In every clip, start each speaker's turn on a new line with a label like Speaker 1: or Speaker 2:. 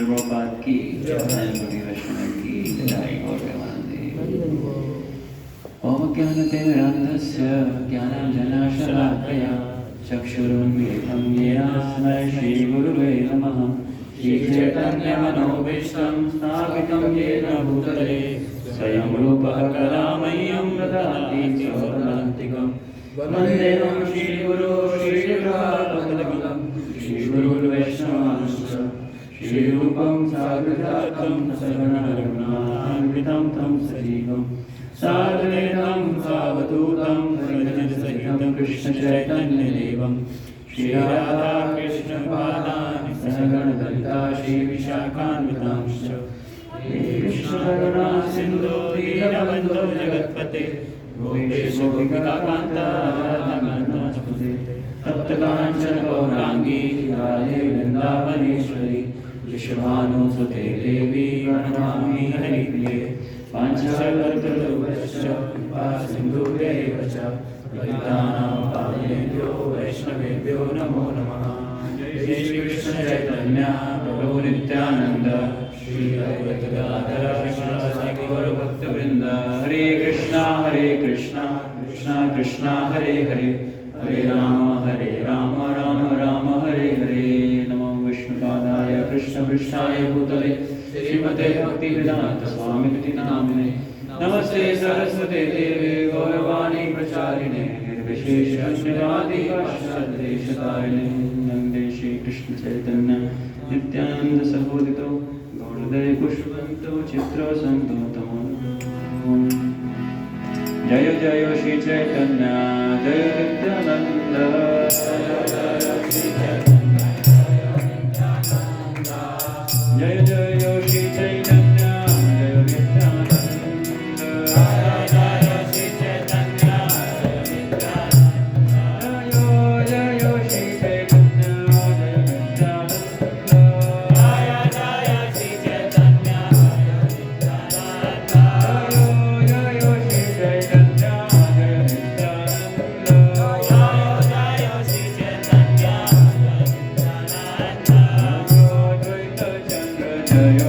Speaker 1: प्रभुपाद की जय, वैष्णव की जय, और ओम ज्ञानतिमिरान्धस्य ज्ञानाञ्जनशलाकया चक्षुरुन्मीलितं येन तस्मै श्रीगुरुवे नमः। श्रीचैतन्यमनोभीष्टं स्थापितं येन भूतले स्वयं रूपः कदा मह्यं ददाति स्वपदान्तिकं। वन्देऽहं श्रीगुरो श्रीयुगपदकमलं श्रीगुरुर्वैष्णवांश्च श्रीरूपं साग्रजातं सगणरघुनाथान्वितं तं सजीवम् साद्वैतं सावधूतं परिजनसहितं कृष्णचैतन्यदेवं श्रीराधाकृष्णपादान् सहगणललिता श्रीविशाखान्वितांश्च हे कृष्णकरुणा सिन्धो दीनबन्धो जगत्पते गोपेश गोपिकान्ता राधाकान्तास्तुते तप्तकाञ्चन गौराङ्गी राधे वृन्दावनेश्वरी विश्वभानुसुते देवी प्रणमामि हरिप्रिये पाञ्चकल्पतरुभ्यश्च कृपासिन्धुभ्यैव च पतितानां पावनेभ्यो वैष्णवेभ्यो नमो नमः। जय श्रीकृष्ण चैतन्य प्रभु नित्यानन्द श्री अद्वैत गदाधर श्रीवासादि गौरभक्तवृन्द। हरे कृष्णा कृष्णा कृष्णा हरे हरे, हरे राम राम राम हरे हरे। नमो विष्णुपादाय कृष्णपृष्ठाय भूतले श्रीमते भक्तिवेदान्त स्वामिनिति नामिने नमस्ते सरस्वते देवे गौरवाणी प्रचारिणे निर्विशेषशून्यवादी पाश्चात्यदेशतारिणे। नन्दे श्रीकृष्ण चैतन्य नित्यानन्द सहोदितो गौरदय पुष्पवन्तो चित्रसन्तो तमो। जय जय श्री चैतन्य जय नित्यानन्द, जय जय श्री चैतन्य जय नित्यानंद, जय श्री चैतन्य जय नित्यानंद, जय श्री चैतन्य जय नित्यानंद, जय श्री चैतन्य जय नित्यानंद, जय श्री चैतन्य जय नित्यानंद, जय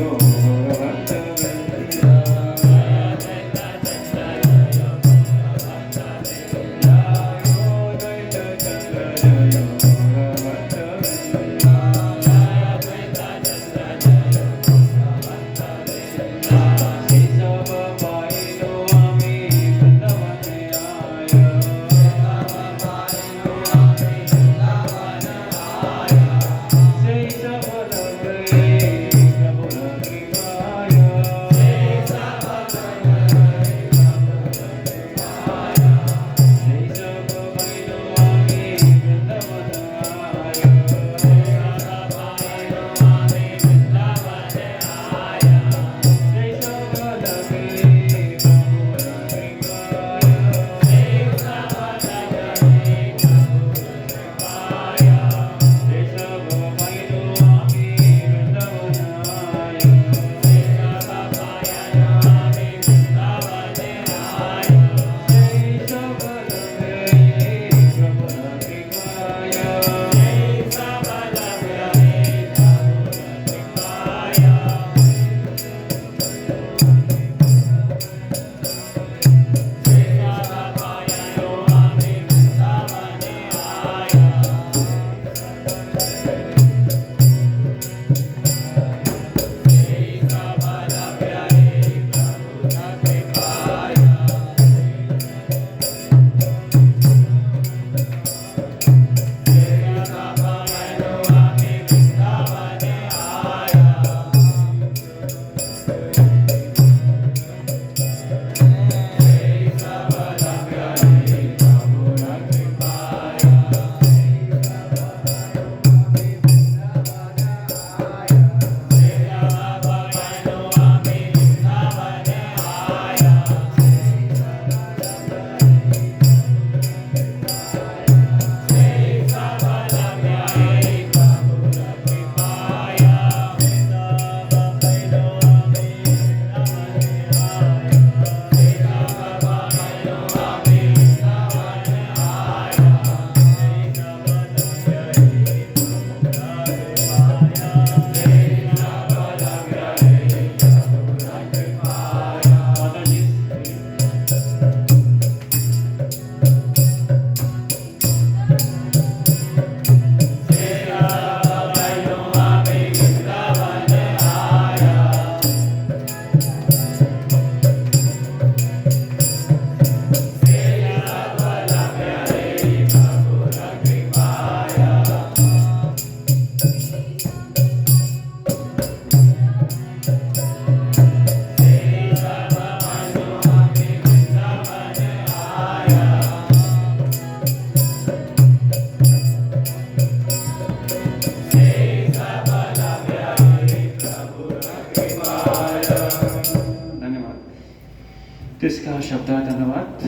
Speaker 1: तो इसका शब्दार्थ अनुवाद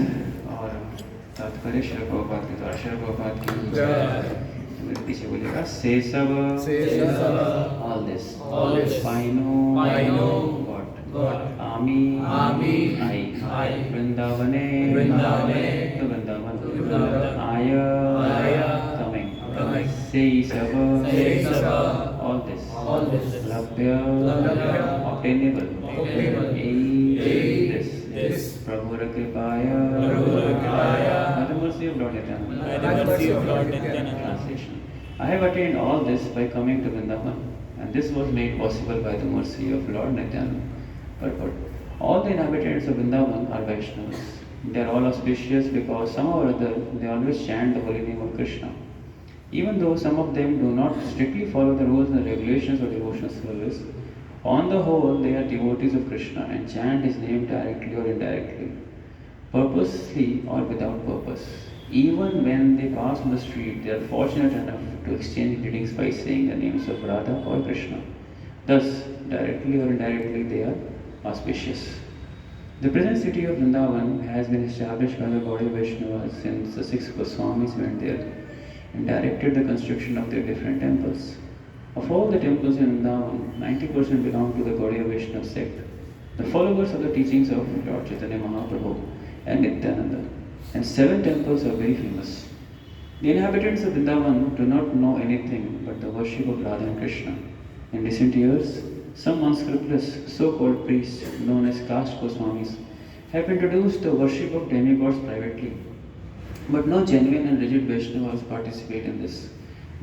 Speaker 1: और तात्पर्य श्री प्रभुपाद के द्वारा। श्री प्रभुपाद की तो मेरे पीछे बोलिएगा। से सब all this I know God आमी आई वृंदावने तो वृंदावन आय कमिंग से सब all this लभ्य obtainable this Prabhu कृपाया by the mercy of Lord Nityananda. Translation: I have attained all this by coming to Vrindavan, and this was made possible by the mercy of Lord Nityananda. Purport: all the inhabitants of Vrindavan are Vaishnavas. They are all auspicious because somehow or other they always chant the holy name of Krishna. Even though some of them do not strictly follow the rules and regulations of devotional service, on the whole they are devotees of Krishna and chant his name directly or indirectly, purposely or without purpose. Even when they pass on the street, they are fortunate enough to exchange greetings by saying the names of Radha or Krishna. Thus, directly or indirectly, they are auspicious. The present city of Vrindavan has been established by the Gaudiya Vaishnavas since the 6 Goswamis went there and directed the construction of their different temples. Of all the temples in Vrindavan, 90% belong to the Gaudiya Vaishnava sect, the followers of the teachings of Lord Chaitanya Mahaprabhu and Nityananda, and 7 temples are very famous. The inhabitants of Vrindavan do not know anything but the worship of Radha and Krishna. In recent years, some unscrupulous so-called priests known as caste Goswamis have introduced the worship of demigods privately. But no genuine and rigid Vaishnavas participate in this.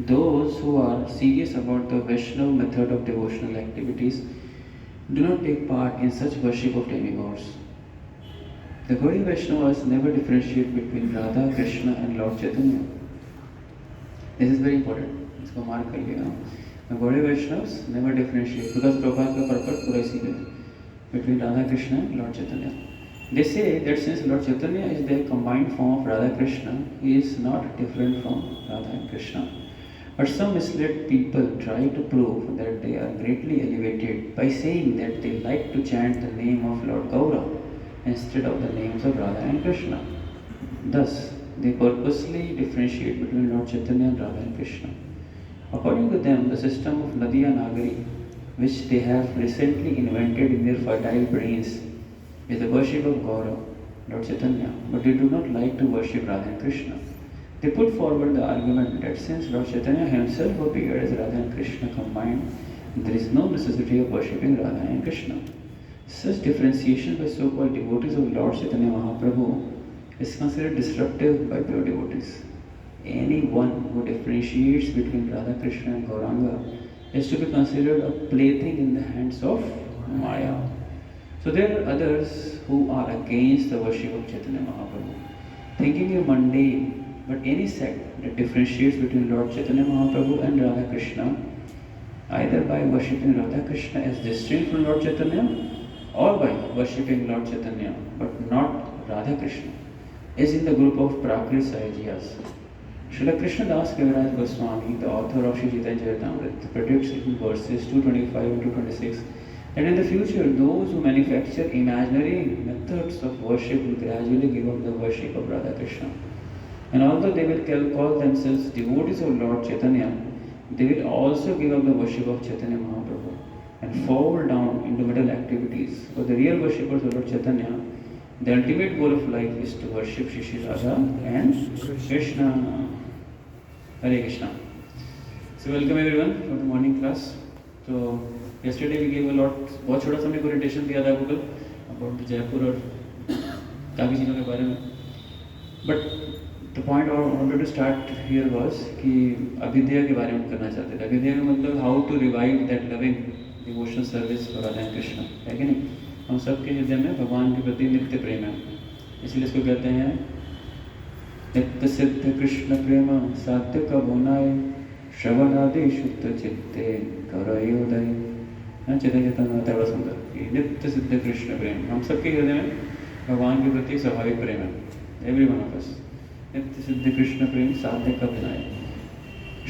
Speaker 1: Those who are serious about the Vaishnava method of devotional activities do not take part in such worship of demigods. The Gaudiya Vaishnavas never differentiate between Radha, Krishna and Lord Chaitanya. This is very important. इसको mark कर लिया. The Gaudiya Vaishnavas never differentiate because Prabhupada का purport पूरा इसी में between Radha, Krishna and Lord Chaitanya. They say that since Lord Chaitanya is the combined form of Radha Krishna, he is not different from Radha and Krishna. But some misled people try to prove that they are greatly elevated by saying that they like to chant the name of Lord Gaura instead of the names of Radha and Krishna. Thus, they purposely differentiate between Lord Chaitanya and Radha and Krishna. According to them, the system of Nadiya Nagari, which they have recently invented in their fertile brains, is the worship of Gaura, Lord Chaitanya, but they do not like to worship Radha and Krishna. They put forward the argument that since Lord Chaitanya himself appeared as Radha and Krishna combined, there is no necessity of worshipping Radha and Krishna. Such differentiation by so-called devotees of Lord Chaitanya Mahaprabhu is considered disruptive by pure devotees. Anyone who differentiates between Radha, Krishna and Gauranga is to be considered a plaything in the hands of Maya. So there are others who are against the worship of Chaitanya Mahaprabhu, thinking it mundane, but any sect that differentiates between Lord Chaitanya Mahaprabhu and Radha Krishna, either by worshipping Radha Krishna as distinct from Lord Chaitanya, or by worshipping Lord Chaitanya but not Radha Krishna, is in the group of Prakrit Sahajiyas. Srila Krishna Das Kaviraj Goswami, the author of Shri Chaitanya Charitamrita, predicts in verses 225 and 226 that in the future those who manufacture imaginary methods of worship will gradually give up the worship of Radha Krishna. And although they will call themselves devotees of Lord Chaitanya, they will also give up the worship of Chaitanya Mahaprabhu and fall down into middle activities. For the real worshippers of Lord Chaitanya, the ultimate goal of life is to worship Shri Radha and Krishna. Hare Krishna. So welcome everyone for the morning class. So yesterday we gave a lot, बहुत छोटा सा हमने presentation दिया था आपको about Jaipur और काफ़ी चीज़ों के बारे में. But the point I wanted to start here was कि अभिधेय के बारे में करना चाहते थे. अभिधेय का मतलब how to revive that loving devotional service for Radha and Krishna, है कि नहीं? हम सबके हृदय में भगवान के प्रति नित्य प्रेम है, इसलिए इसको कहते हैं नित्य सिद्ध कृष्ण प्रेम सात्य का बोनाए श्रवणादि शुद्ध चित्ते करयोदय. चैतन्य चेतन बड़ा सुंदर. नित्य सिद्ध कृष्ण प्रेम, हम सबके हृदय में भगवान के प्रति स्वाभाविक प्रेम है. एवरी वन ऑफ अस. नित्य सिद्ध कृष्ण प्रेम साध्य का बोनाए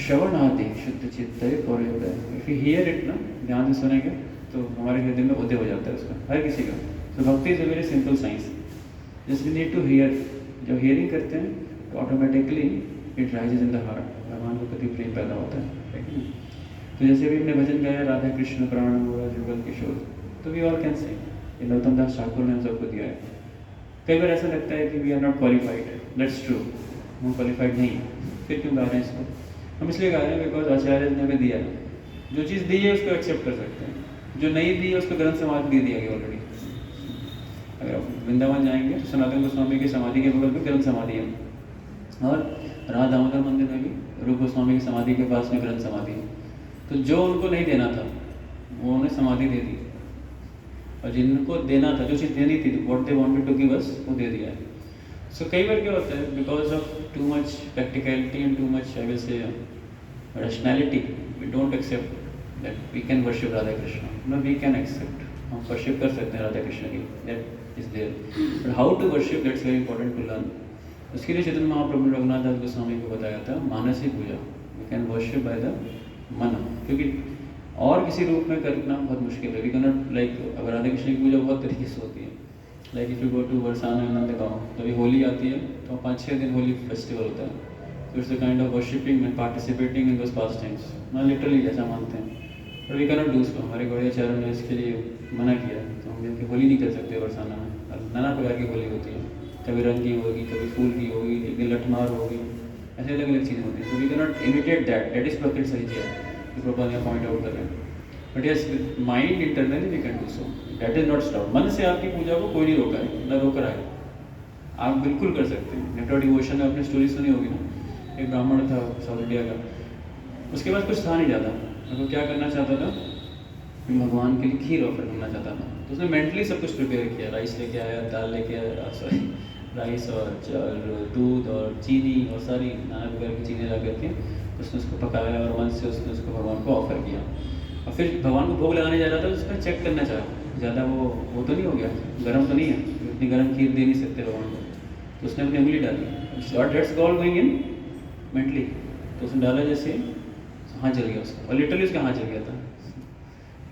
Speaker 1: श्रवणादि शुद्ध चित्ते करयोदय. इफ यू हियर इट ना, ध्यान से सुनेंगे तो हमारे हृदय में उदय हो जाता है उसका, हर किसी का. तो bhakti is a very simple science. Just we need to hear. जब हियरिंग करते हैं तो automatically it rises in the heart, भगवान को प्रति प्रेम पैदा होता है. तो जैसे अभी हमने भजन गाया राधा कृष्ण प्राण मोरा जुगल किशोर, तो we all can say Narottam दास ठाकुर ने हम सबको दिया है. कई बार ऐसा लगता है कि we are not qualified. That's true, हम क्वालिफाइड नहीं है. फिर क्यों गा रहे हैं इसको? हम इसलिए गा रहे हैं बिकॉज आचार्य ने हमें दिया है. जो चीज़ दी है उसको एक्सेप्ट कर सकते हैं, जो नहीं दी है उसको ग्रंथ समाधि दे दिया गया ऑलरेडी. अगर आप वृंदावन जाएंगे तो सनातन गोस्वामी की समाधि के बगल में ग्रंथ समाधि है, और राधा दामोदर मंदिर में भी रूप गोस्वामी की समाधि के पास में ग्रंथ समाधि है. तो जो उनको नहीं देना था वो उन्हें समाधि दे दी, और जिनको देना था, जो चीज़ देनी थी, what they wanted to give us, वो दे दिया है. सो कई बार क्या होता है, because of too much practicality and too much I will say rationality, we don't accept that we can worship Radha Krishna. No, we can accept, हम वर्शिप कर सकते हैं राधा कृष्ण की, that is there. But how to worship, that's very important to learn. उसके लिए चैतन्य महाप्रभु ने रघुनाथ दास गोस्वामी को बताया था मानसिक पूजा. We can worship by the man, क्योंकि और किसी रूप में करना बहुत मुश्किल है. वी कैन नॉट लाइक, अब राधा कृष्ण की पूजा बहुत तरीके से होती है. Like if you go to Barsana Nandgaon, तो अभी होली आती है तो 5-6 दिन होली फेस्टिवल होता है. तो it's the kind of worshipping and participating in those pastimes. मैं लिटरली जैसा मानते हैं, but we can not do so. हमारे गौड़ियाचार्य ने इसके लिए मना किया, तो हम कि होली नहीं कर सकते बरसाना में. नाना प्रकार की होली होती है, कभी रंग की होगी, कभी फूल की होगी, एक दिन लठमार होगी, ऐसे अलग अलग चीज़ें होती हैं. तो we can not imitate that. That is प्रकृति सही चीज़ है, प्रॉपर यहाँ पॉइंट आउट कर रहे हैं. But yes, mind internally we can do so. That is not stop. मन से आपकी पूजा को कोई नहीं रोका है, ना रोक रहा है. आप बिल्कुल कर सकते हैं. नेटवर्क डिवोशन में आपने स्टोरी सुनी होगी ना, एक ब्राह्मण था साउथ इंडिया का, उसके पास कुछ था नहीं ज़्यादा. वो क्या करना चाहता था, भगवान के लिए खीर ऑफर करना चाहता था. तो उसने मेंटली सब कुछ प्रिपेयर किया. राइस लेके आया, दाल लेके आया, सॉरी राइस और दूध और चीनी और सारी नाना प्रकार की चीज़ें ला करके उसने उसको पकाया, और मन से उसने उसको भगवान को ऑफर किया. और फिर भगवान को भोग लगाने जा रहा था, उसका चेक करना चाहा, ज़्यादा वो तो नहीं हो गया, गर्म तो नहीं है, इतनी गर्म खीर दे नहीं सकते भगवान को. तो उसने अपनी उंगली डाली, और that's all going in mentally. तो उसने डाला जैसे हाथ जल गया उसका, और लिटरली उसका हाथ जल गया था.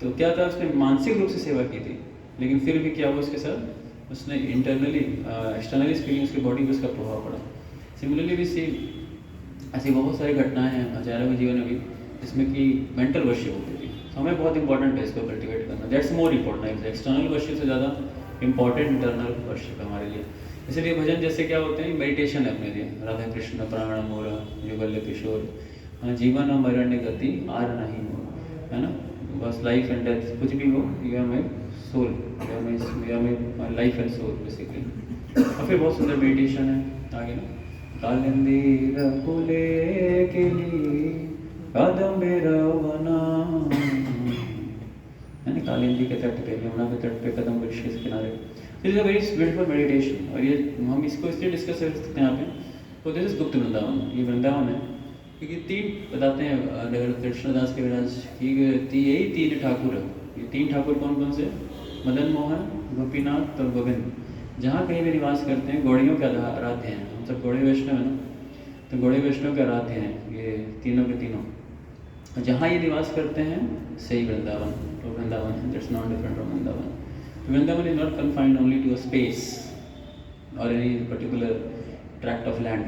Speaker 1: तो क्या था, उसने मानसिक रूप से सेवा की थी, लेकिन फिर भी क्या हुआ उसके साथ, उसने इंटरनली एक्सटर्नली स्पीकिंग उसकी बॉडी पर उसका प्रभाव पड़ा. सिमिलरली भी सी ऐसी बहुत सारी घटनाएं हैं आचार्य के जीवन में भी, जिसमें कि मेंटल वर्शिप होती थी. तो हमें बहुत इंपॉर्टेंट है इसको कल्टिवेट करना. That's more important. External worship से ज़्यादा इंपॉर्टेंट इंटरनल वर्शिप है हमारे लिए. इसलिए भजन जैसे क्या होते हैं, मेडिटेशन है अपने लिए. राधा कृष्ण प्राण मोरा युगल किशोर, जीवन मरण गति आर नहीं हो, है ना. बस लाइफ एंड डेथ कुछ भी हो, you are my soul, you are my life and soul basically. और फिर बहुत सुंदर मेडिटेशन है आगे ना. कालिंदी फूले के लिए कदम मेरा बना, यानी कालिंदी के तट पे, यमुना के तट पे कदम वृक्ष के किनारे. This is a very beautiful meditation. और ये हम इसको इसलिए डिस्कस कर सकते हैं यहाँ पे. तो दिस इज गुप्त वृंदावन, ये वृंदावन है. क्योंकि 3 बताते हैं कृष्णदास के विराज की, यही 3 ठाकुर है. ये 3 ठाकुर कौन कौन से, मदन मोहन, गोपीनाथ और गोविंद. जहाँ कहीं भी निवास करते हैं, गौड़ियों के आराध्य हैं. हम सब गौड़ी वैष्णव है ना, तो गौड़ी वैष्णव के आराध्य हैं ये तीनों के तीनों. जहाँ ये निवास करते हैं सही वृंदावन. तो Vrindavan that's not different from Vrindavan. Vrindavan is not confined only to a space और any particular tract of land.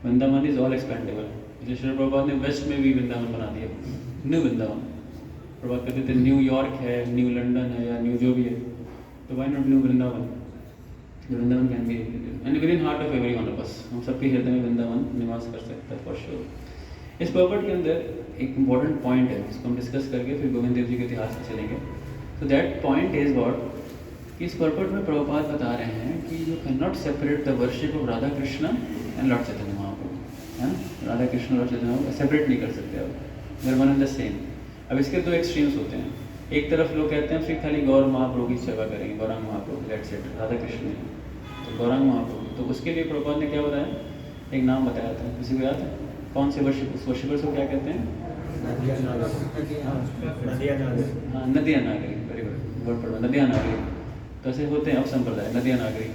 Speaker 1: Vrindavan is all expendable. इसलिए श्री प्रभुपाद ने वेस्ट में भी वृंदावन बना दिया, न्यू वृंदावन. प्रभुपाद कहते थे न्यू यॉर्क है, न्यू लंदन है, या न्यू जो भी है, तो why not new Vrindavan. Vrindavan can be and within heart of every one of us. हम सबके हृदय में वृंदावन निवास कर सकता है फॉर श्योर. इस पर्पट के अंदर एक इम्पॉर्टेंट पॉइंट है, जिसको हम डिस्कस करके फिर गोविंद देव जी के इतिहास में चलेंगे. तो दैट पॉइंट इज व्हाट, कि इस पर्पट में प्रभुपाद बता रहे हैं कि you can not separate the worship of Radha Krishna and lord Chaitanya Mahaprabhu. है ना, राधा कृष्ण लॉर्ड चैतन्य महाप्रभु सेपरेट नहीं कर सकते आप, they're one and the same. अब इसके 2 एक्सट्रीम्स होते हैं. एक तरफ लोग कहते हैं फिर खाली गौर महाप्रभु की सेवा करेंगे, गौरांग महाप्रभु, दैट्स इट, राधा कृष्ण नहीं. तो गौरांग महाप्रभु, तो उसके लिए प्रभुपाद ने क्या बताया, एक नाम बताया था. किसी को याद है कौन से वर्शिप, उस वर्शिपर्स को क्या कहते हैं, नदिया नागरी. वेरी गुड, वर्ड पढ़ो, नदिया नागरी. तो ऐसे होते हैं अब संप्रदाय, नदिया नागरी.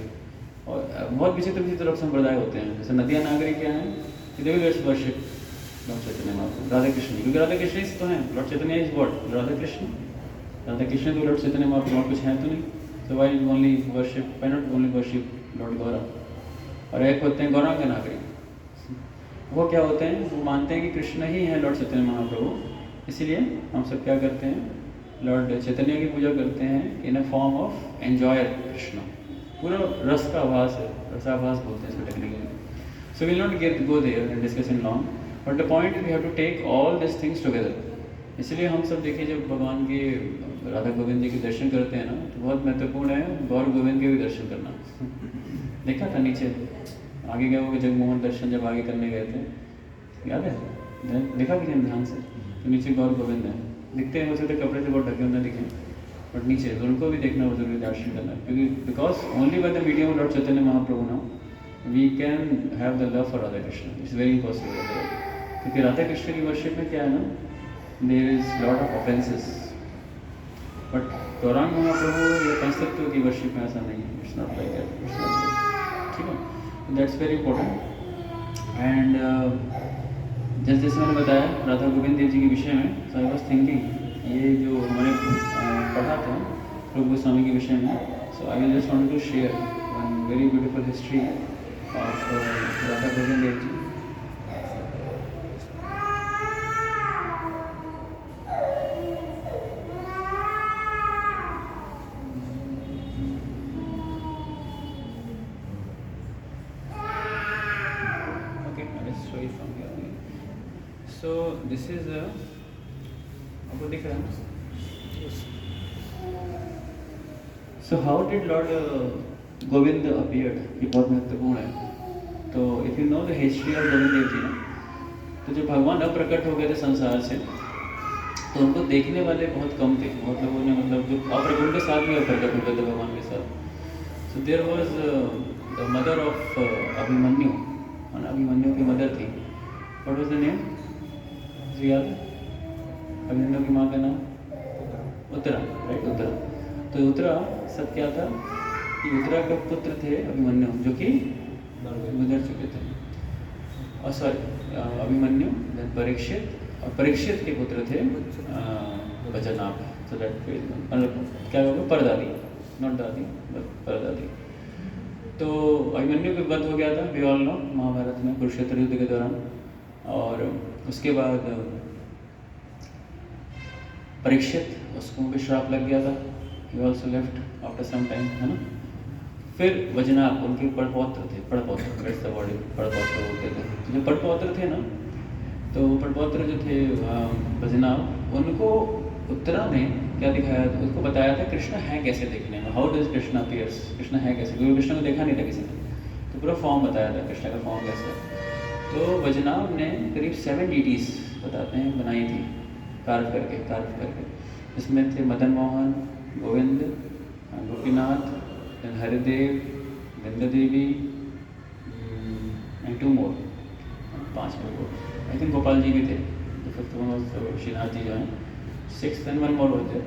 Speaker 1: और बहुत विचित्र विचित्र संप्रदाय होते हैं. जैसे नदिया नागरी क्या है, they will worship Lord Chaitanya महाप्रभु, राधा कृष्ण, क्योंकि राधा कृष्ण तो हैं. Lord Chaitanya is what, Radha Krishna. Radha Krishna तो लॉर्ड चैतन्य महाप्रभु कुछ है तो नहीं. So why only worship? Why not only worship Lord Gaura, और एक होते हैं गौरांग नागरी। वो क्या होते हैं, वो मानते हैं कि कृष्ण ही हैं लॉर्ड चैतन्य महाप्रभु, इसलिए हम सब क्या करते हैं, लॉर्ड चैतन्य की पूजा करते हैं in a form of enjoyer Krishna. पूरा रस का आभास है, रसाभास बोलते हैं इसको technically. So will not get go there and discuss in long, but the point we have to take all this things together. इसलिए हम सब देखिए जब भगवान के राधा गोविंद जी के दर्शन करते हैं ना, तो बहुत महत्वपूर्ण है गौर गोविंद के भी दर्शन करना। देखा था नीचे आगे गए वो जगमोहन दर्शन जब आगे करने गए थे, याद है, देखा कि नहीं ध्यान से, तो नीचे गौर गोविंद है, दिखते हैं, हो सकते कपड़े से बहुत ढके होना दिखे, बट नीचे तो उनको भी देखना, वो जरूरी दर्शन करना, क्योंकि because only by the medium of lord Chaitanya Mahaprabhu now we can have the love for Radha Krishna. It's very impossible, क्योंकि राधा कृष्ण की वर्शिप में क्या है ना, there is lot of offenses, but Gauranga Mahaprabhu या पंचतत्व की वर्शिप में ऐसा नहीं है, इट्स नॉट लाइक दैट, ठीक है। That's very important. एंड जैसे मैंने बताया राधा गोविंद देव जी के विषय में, सो आई वाज थिंकिंग ये जो मैंने पढ़ा था रूप गोस्वामी के विषय में, so I will just want to share one very beautiful history of Radha Govind Dev ji. So this is a, आपको दिख रहा है? Yes. So how did Lord Govind appeared? ये बहुत महत्वपूर्ण है। तो if you know the history of Govind Dev जी ना, तो जब भगवान अप्रकट हो गए थे संसार से, तो उनको देखने वाले बहुत कम थे, बहुत लोगों ने, मतलब जो अप्रकट, उनके साथ भी अप्रकट हो गए थे भगवान के साथ। So there was the mother of Abhimanyu, Abhimanyu की मदर थी, what was the name? याद अभिमन्यु की माँ का नाम उत्तरा, राइट, उत्तरा। तो उत्तरा सब क्या था कि उत्तरा के पुत्र थे अभिमन्यु, जो कि गुजर चुके थे, और सॉरी अभिमन्यु, देन परीक्षित, और परीक्षित के पुत्र थे वज्रनाभ। सो दैट मतलब क्या होगा, परदादी, नॉट दादी बट परदादी। तो अभिमन्यु का वध हो गया था, वी ऑल नो, महाभारत में कुरुक्षेत्र युद्ध के दौरान। और उसके बाद परीक्षित, उसको भी श्राप लग गया था, he also left after some time, है ना। फिर वज्रनाभ, उनके पड़पौत्र थे, पड़पौत्र, that's the word, पड़पौत्र बोलते थे। तो जो पड़पौत्र थे ना, तो पड़पौत्र जो थे वज्रनाभ, उनको उत्तरा ने क्या दिखाया था, उसको बताया था कृष्ण है कैसे देखने में, how does Krishna appears, Krishna है कैसे, क्योंकि कृष्ण को देखा नहीं था किसी ने, तो पूरा फॉर्म बताया था कृष्ण का फॉर्म कैसा है। तो वज्रनाभ ने करीब 7 डीटीज बताते हैं बनाई थी, कार्व करके। इसमें थे मदन मोहन, गोविंद, गोपीनाथ, हरिदेव, गंगा देवी, एंड 2 मोर, 5 लोग, आई थिंक गोपाल जी भी थे, तो 5th one was Shrinath ji जो हैं, 6th एंड 1 मोर होते।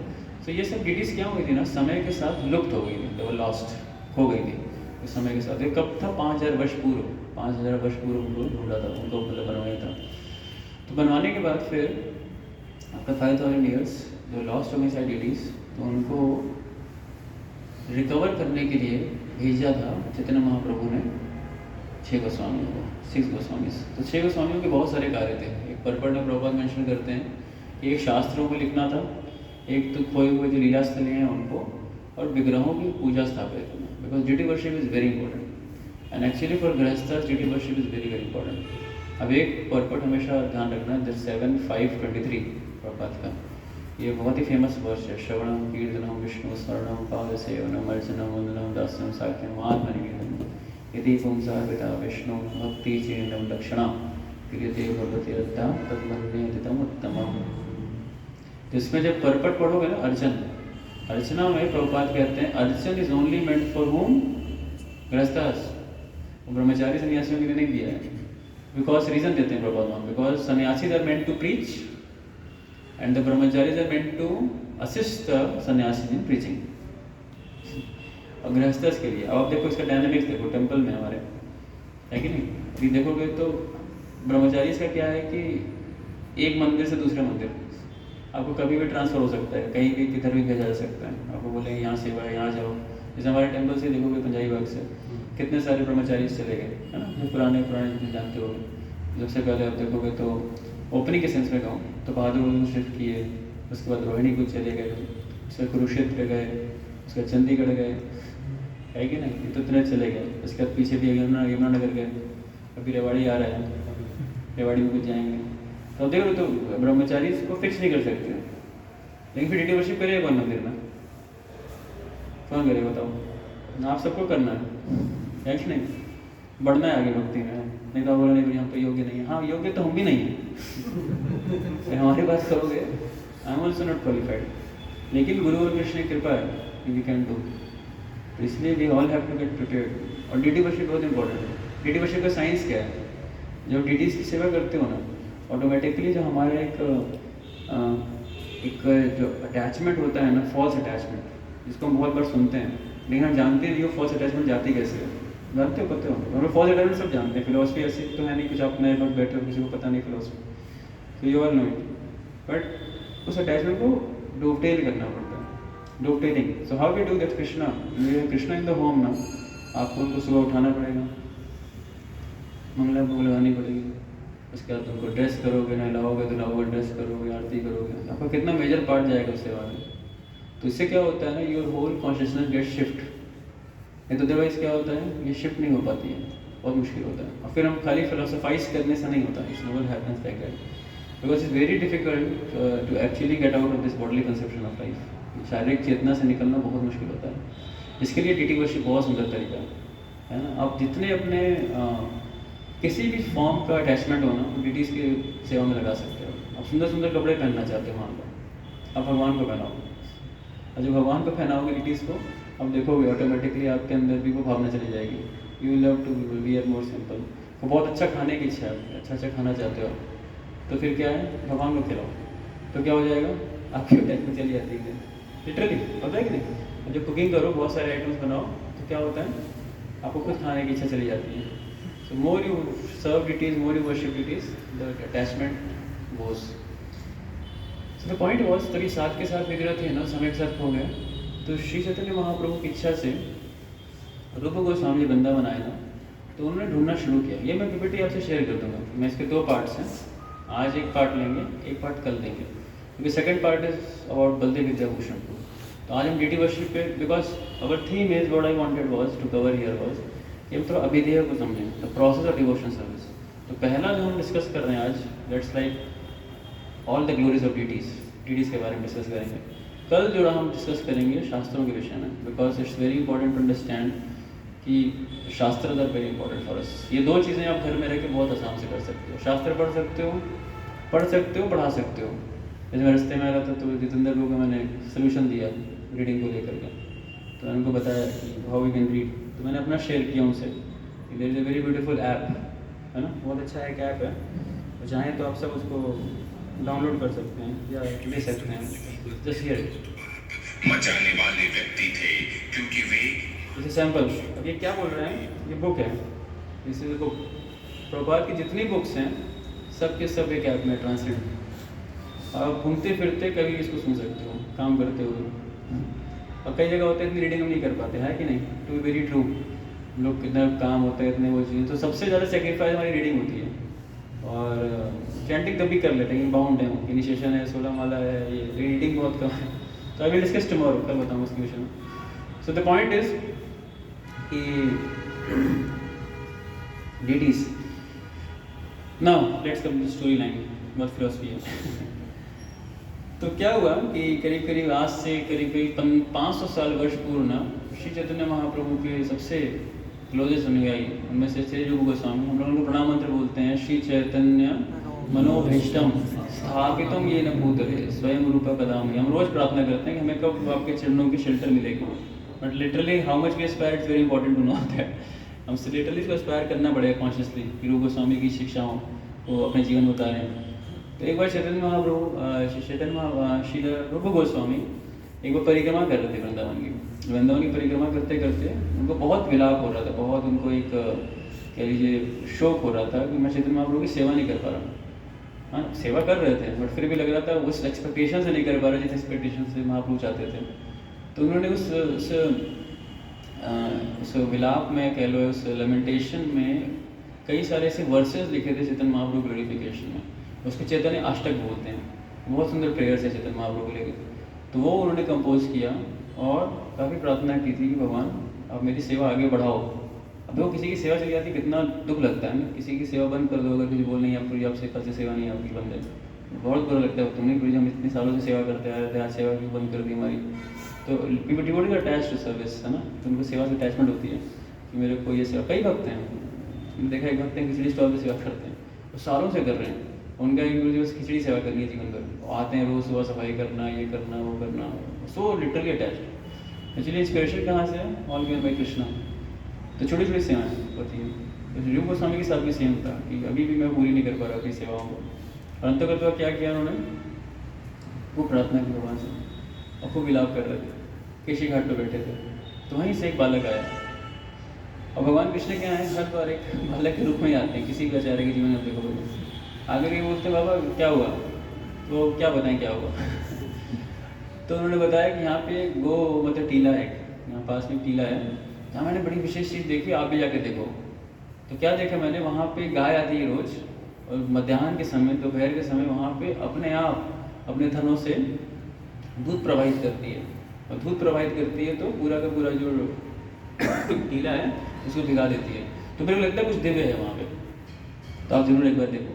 Speaker 1: तो ये सब डीटीज क्या हुई थी ना, समय के साथ लुप्त हो गई थी, तो वो लॉस्ट हो गई थी उस समय के साथ। ये कब था, 5000 वर्ष पूर्व, 5000 वर्ष पूर्व उनको ढूंढा था, उनको मतलब बनवाया था। तो बनवाने के बाद फिर आफ्टर 5000 ईयर्स जो लॉस्ट हो गई सारी डीटीज, तो उनको रिकवर करने के लिए भेजा था चैतन्य महाप्रभु ने 6 गोस्वामियों को, 6 गोस्वामी। तो 6 गोस्वामियों के बहुत सारे कार्य थे। एक परपड़ में प्रभुपाद मेंशन करते हैं कि एक शास्त्रों को लिखना था, एक तो खोए हुए जो लीला स्थली हैं उनको, और विग्रहों की पूजा स्थापित करना, because duty worship is very important, and actually for grihasthas duty worship is very very important. अब एक पर्पट हमेशा ध्यान रखना, 7:5:23 प्रभात का, ये बहुत ही फेमस वर्ष है। श्रवणम कीर्तनम विष्णु स्मरणम पाद सेवनम अर्चनम वंदनम दास्यम साख्यम आत्मनिवेदनम यदि पुंसार्पिता विष्णु भक्ति चेन्दम लक्षणा क्रियते भगवती रद्धा तद्मन्येतितम उत्तमम। तो इसमें जब पर्पट पढ़ोगे ना, अर्चना में प्रभुपाद कहते हैं अर्चन is only meant for home, grihasthas, ब्रह्मचारी सन्यासियों के लिए नहीं दिया है। बिकॉज रीजन देते हैं Prabhupada, because sannyasis are meant to preach and the brahmacharis are meant to assist the sannyasis in preaching. और गृहस्थस के लिए अब आप देखो इसका डायनामिक्स देखो टेम्पल में हमारे, है कि नहीं। अभी देखोगे तो ब्रह्मचारी का क्या है कि एक मंदिर से दूसरे मंदिर, आपको कभी भी ट्रांसफ़र हो सकता है, कहीं भी किधर भी भेजा जा सकता है। आपको बोलेंगे यहाँ सेवा है, यहाँ जाओ। जैसे हमारे टेम्पल से देखोगे पंजाबी बाग से कितने सारे ब्रह्मचारी चले गए, है ना, जो पुराने जितने जानते हो। सबसे पहले आप देखोगे तो ओपनिंग के सेंस में कहूँ तो बहादुर को शिफ्ट किए, उसके बाद रोहिणी को चले गए, उसके बाद कुरुक्षेत्र गए, उसके बाद चंडीगढ़ गए, है कि नहीं, ये तो इतने चले गए। उसके बाद पीछे भी यमुनानगर गए, अभी रेवाड़ी आ रहा है, रेवाड़ी में कुछ जाएंगे। तो देखो तो ब्रह्मचारी इसको फिक्स नहीं कर सकते, लेकिन फिर डिटी वर्शिप करेगा कौन मंदिर में? कौन करेगा बताओ? आप सबको करना है कि नहीं? बढ़ना है आगे भक्ति में, नहीं तो बोला नहीं भाई हम तो योग्य नहीं है। हाँ, योग्य तो हम भी नहीं हैं। हमारी बात करोगे, I am also not qualified, लेकिन गुरु और कृष्ण की कृपा है, वी कैन डू। तो इसलिए we all have to get prepared. और डीटी वर्शिप बहुत इंपॉर्टेंट है। डीटी वर्शिप का साइंस क्या है? जब डीटीज की सेवा करते हो ना, ऑटोमेटिकली जो हमारा एक जो अटैचमेंट होता है ना, फॉल्स अटैचमेंट, जिसको हम बहुत बार सुनते हैं, लेकिन हम जानते नहीं वो फॉल्स अटैचमेंट जाती कैसे है। जानते हो, पता हो? और फॉल्स अटैचमेंट सब जानते हैं। फिलोसफी ऐसी तो है नहीं, कुछ आप नए लोग बैठे हो किसी को पता नहीं फिलोसफी, तो you are know it, but उस अटैचमेंट को डोवटेल करना पड़ता है, dovetailing. So how we do that? Krishna in the home ना, आपको उनको सुबह उठाना पड़ेगा, मंगला भोग लगानी पड़ेगी, उसके बाद उनको ड्रेस करोगे, नहलाओगे धुलाओगे, ड्रेस करोगे, आरती करोगे, आपका कितना मेजर पार्ट जाएगा उस सेवा में। तो इससे क्या होता है ना, your whole consciousness get shift. नहीं तो अदरवाइज क्या होता है, ये शिफ्ट नहीं हो पाती है, बहुत मुश्किल होता है। और फिर हम खाली फिलोसफाइज करने से नहीं होता, it's not happens like that, because it's very difficult to actually get out of this bodily conception of life. शारीरिक चेतना से निकलना बहुत मुश्किल होता है। इसके लिए डीटी वर्शिप बहुत सुंदर तरीका है ना। आप जितने अपने किसी भी फॉर्म का अटैचमेंट हो ना, डीटीज की सेवा में लगा सकते हो। आप सुंदर सुंदर कपड़े पहनना चाहते हो, मान लो आप भगवान को पहनाओ, और जब भगवान को पहनाओगे डीटीज को, अब देखोगे ऑटोमेटिकली आपके अंदर भी वो भावना चली जाएगी, you love to wear more simple. वो बहुत अच्छा खाने की इच्छा है, अच्छा अच्छा खाना चाहते हो, तो फिर क्या है, भगवान को खिलाओ, तो क्या हो जाएगा, आपकी अटैचमेंट चली जाती है लिटरली, पता है कि नहीं। जब कुकिंग करो, बहुत सारे आइटम्स बनाओ, तो क्या होता है, आपको खुद खाने की इच्छा चली जाती है। So more you serve deities, more you worship deities, the attachment goes. So the point was, तभी साथ के साथ विग्रह थे ना, समय के साथ हो गए, तो श्री चैतन्य महाप्रभु की इच्छा से रूप गोस्वामी वृंदावन आए ना, तो उन्होंने ढूंढना शुरू किया। ये मैं पीपीटी आपसे शेयर कर दूंगा, मैं इसके 2 पार्ट्स हैं, आज एक पार्ट लेंगे, एक पार्ट कल देंगे, क्योंकि second part is about Baladeva Vidyabhushana. तो आज हम डीटी वर्शिप पे, because our theme is what I wanted was to cover here was कि हम थोड़ा अभिधेय को समझें, the process of devotion service. तो पहला जो हम डिस्कस कर रहे हैं आज, that's like all the glories of deities के बारे में डिस्कस करेंगे। कल जो हम डिस्कस करेंगे शास्त्रों के विषय में, because it's very important to understand कि शास्त्र are very important for us. ये 2 चीज़ें आप घर में रह के बहुत आसान से कर सकते हो, शास्त्र पढ़ सकते हो, पढ़ा सकते हो। जैसे मैं रस्ते में आ रहा था तो जितेंद्र को मैंने सोल्यूशन दिया रीडिंग को लेकर के, तो मैंने उनको बताया कि हाउ वी कैन रीड, तो मैंने अपना शेयर किया उनसे। There is a very beautiful app, है ना, बहुत अच्छा एक ऐप है, तो चाहें तो आप सब उसको डाउनलोड कर सकते हैं या ले सकते हैं। जस्ट हियर
Speaker 2: मचाने वाले व्यक्ति थे क्योंकि वे,
Speaker 1: जैसे सैम्पल, अब ये क्या बोल रहे हैं, ये बुक है, इस बुक प्रभात की जितनी बुक्स हैं सब के सब एक ऐप में ट्रांसलेट। आप घूमते फिरते कभी इसको सुन सकते हो, काम करते हुए। और कई जगह होता है इतनी रीडिंग हम नहीं कर पाते, है कि नहीं, टू बी वेरी ट्रू। लोग कितना काम होता है, इतने वो चीज़ें, तो सबसे ज़्यादा सेक्रीफाइस हमारी रीडिंग होती है। और चैंटिंग तब भी कर लेते हैं, बाउंड है, इनिशिएशन है, 16 माला है, ये रीडिंग बहुत कम है। तो आई विल डिस्कस टुमारो, कल बताऊँगा उसके विषय में। सो द पॉइंट इज कि deities, now let's come to story line, बहुत फिलोसफी है। तो क्या हुआ कि करीब करीब आज से करीब 500 साल वर्ष पूर्व ना, श्री चैतन्य महाप्रभु के सबसे क्लोजेस्ट अनुयायी, उनमें से श्री रूप गोस्वामी, हम लोग उनको प्रणाम मंत्र बोलते हैं, श्री चैतन्य मनोभीष्टम स्थापितम ये न भूतले स्वयं रूप कदामि। हम रोज प्रार्थना करते हैं कि हमें कब आपके चरणों की शेल्टर मिलेगी, but literally how much we aspire, it's very important to know that. हमसे लिटरली इसको एस्पायर करना पड़ेगा कॉन्शियसली, कि रूप गोस्वामी की शिक्षाओं को अपने जीवन में उतारें। तो एक बार चैतन्य महाप्रभु श्री रूप गोस्वामी एक बार परिक्रमा कर रहे थे वृंदावन की परिक्रमा करते करते उनको बहुत विलाप हो रहा था, बहुत उनको एक कह लीजिए शोक हो रहा था कि मैं चैतन्य महाप्रभु की सेवा नहीं कर पा रहा। हाँ सेवा कर रहे थे, बट फिर भी लग रहा था उस एक्सपेक्टेशन से नहीं कर पा रहे जिस एक्सपेक्टेशन से महाप्रभु चाहते थे। तो उन्होंने उस विलाप में कह लो, उस लेमेंटेशन में कई सारे ऐसे वर्सेस लिखे थे चैतन्य महाप्रभु ग्लोरिफिकेशन में। उसके चैतन्य अष्टक बोलते हैं, बहुत सुंदर प्रेयर्स है चैतन्य महाप्रभु को लेकर। तो वो उन्होंने कंपोज किया और काफ़ी प्रार्थना की थी कि भगवान आप मेरी सेवा आगे बढ़ाओ। अब वो किसी की सेवा चली जाती कितना दुख लगता है ना, किसी की सेवा बंद कर दो, अगर किसी बोल नहीं आपको आपसे कल से सेवा नहीं आपकी बंद है, बहुत बुरा लगता है। तुमने गुरु जी हम इतने सालों से सेवा करते आ रहे थे, आज सेवा क्यों बंद कर दी हमारी। तो people devotee attach to service है ना, तो उनको सेवा से अटैचमेंट होती है कि मेरे को ये सेवा। कई भक्त हैं, मैंने देखा एक भक्त हैं खिचड़ी स्टॉल पर सेवा करते हैं, वो सालों से कर रहे हैं, उनका एक गुरु जी बस खिचड़ी सेवा करनी है जीवन भर, वो आते हैं रोज़ सुबह सफाई करना, ये करना वो करना, so literally attached. Actually inspiration कहाँ से है? All given by Krishna. तो छोटी छोटी सेवाएँ होती हैं। तो रूप गोस्वामी के साथ भी सेम था कि अभी भी मैं पूरी नहीं कर पा रहा अपनी सेवाओं को। और अंत करते हुए क्या किया उन्होंने? वो प्रार्थना की भगवान से और खूब विलाप कर रहे थे, केशी घाट पर बैठे थे। तो वहीं से एक बालक आया, और भगवान कृष्ण क्या है, हर बार एक बालक के रूप में ही आते हैं किसी भी बेचारे के जीवन में। देखो आगे ये बोलते बाबा क्या हुआ, तो क्या बताएं क्या हुआ। तो उन्होंने बताया कि यहाँ पे गो मतलब टीला है, यहाँ पास में टीला है, जहाँ मैंने बड़ी विशेष चीज़ देखी, आप भी जाके देखो। तो क्या देखा मैंने, वहाँ पे गाय आती है रोज़, और मध्याह्न के समय, दोपहर के समय वहाँ पे अपने आप अपने थनों से दूध प्रवाहित करती है, और दूध प्रवाहित करती है तो पूरा का पूरा जो टीला है उसको भिगा देती है। तो मेरे को लगता है कुछ दिव्य है वहाँ पे, तो आप जरूर एक बार देखो।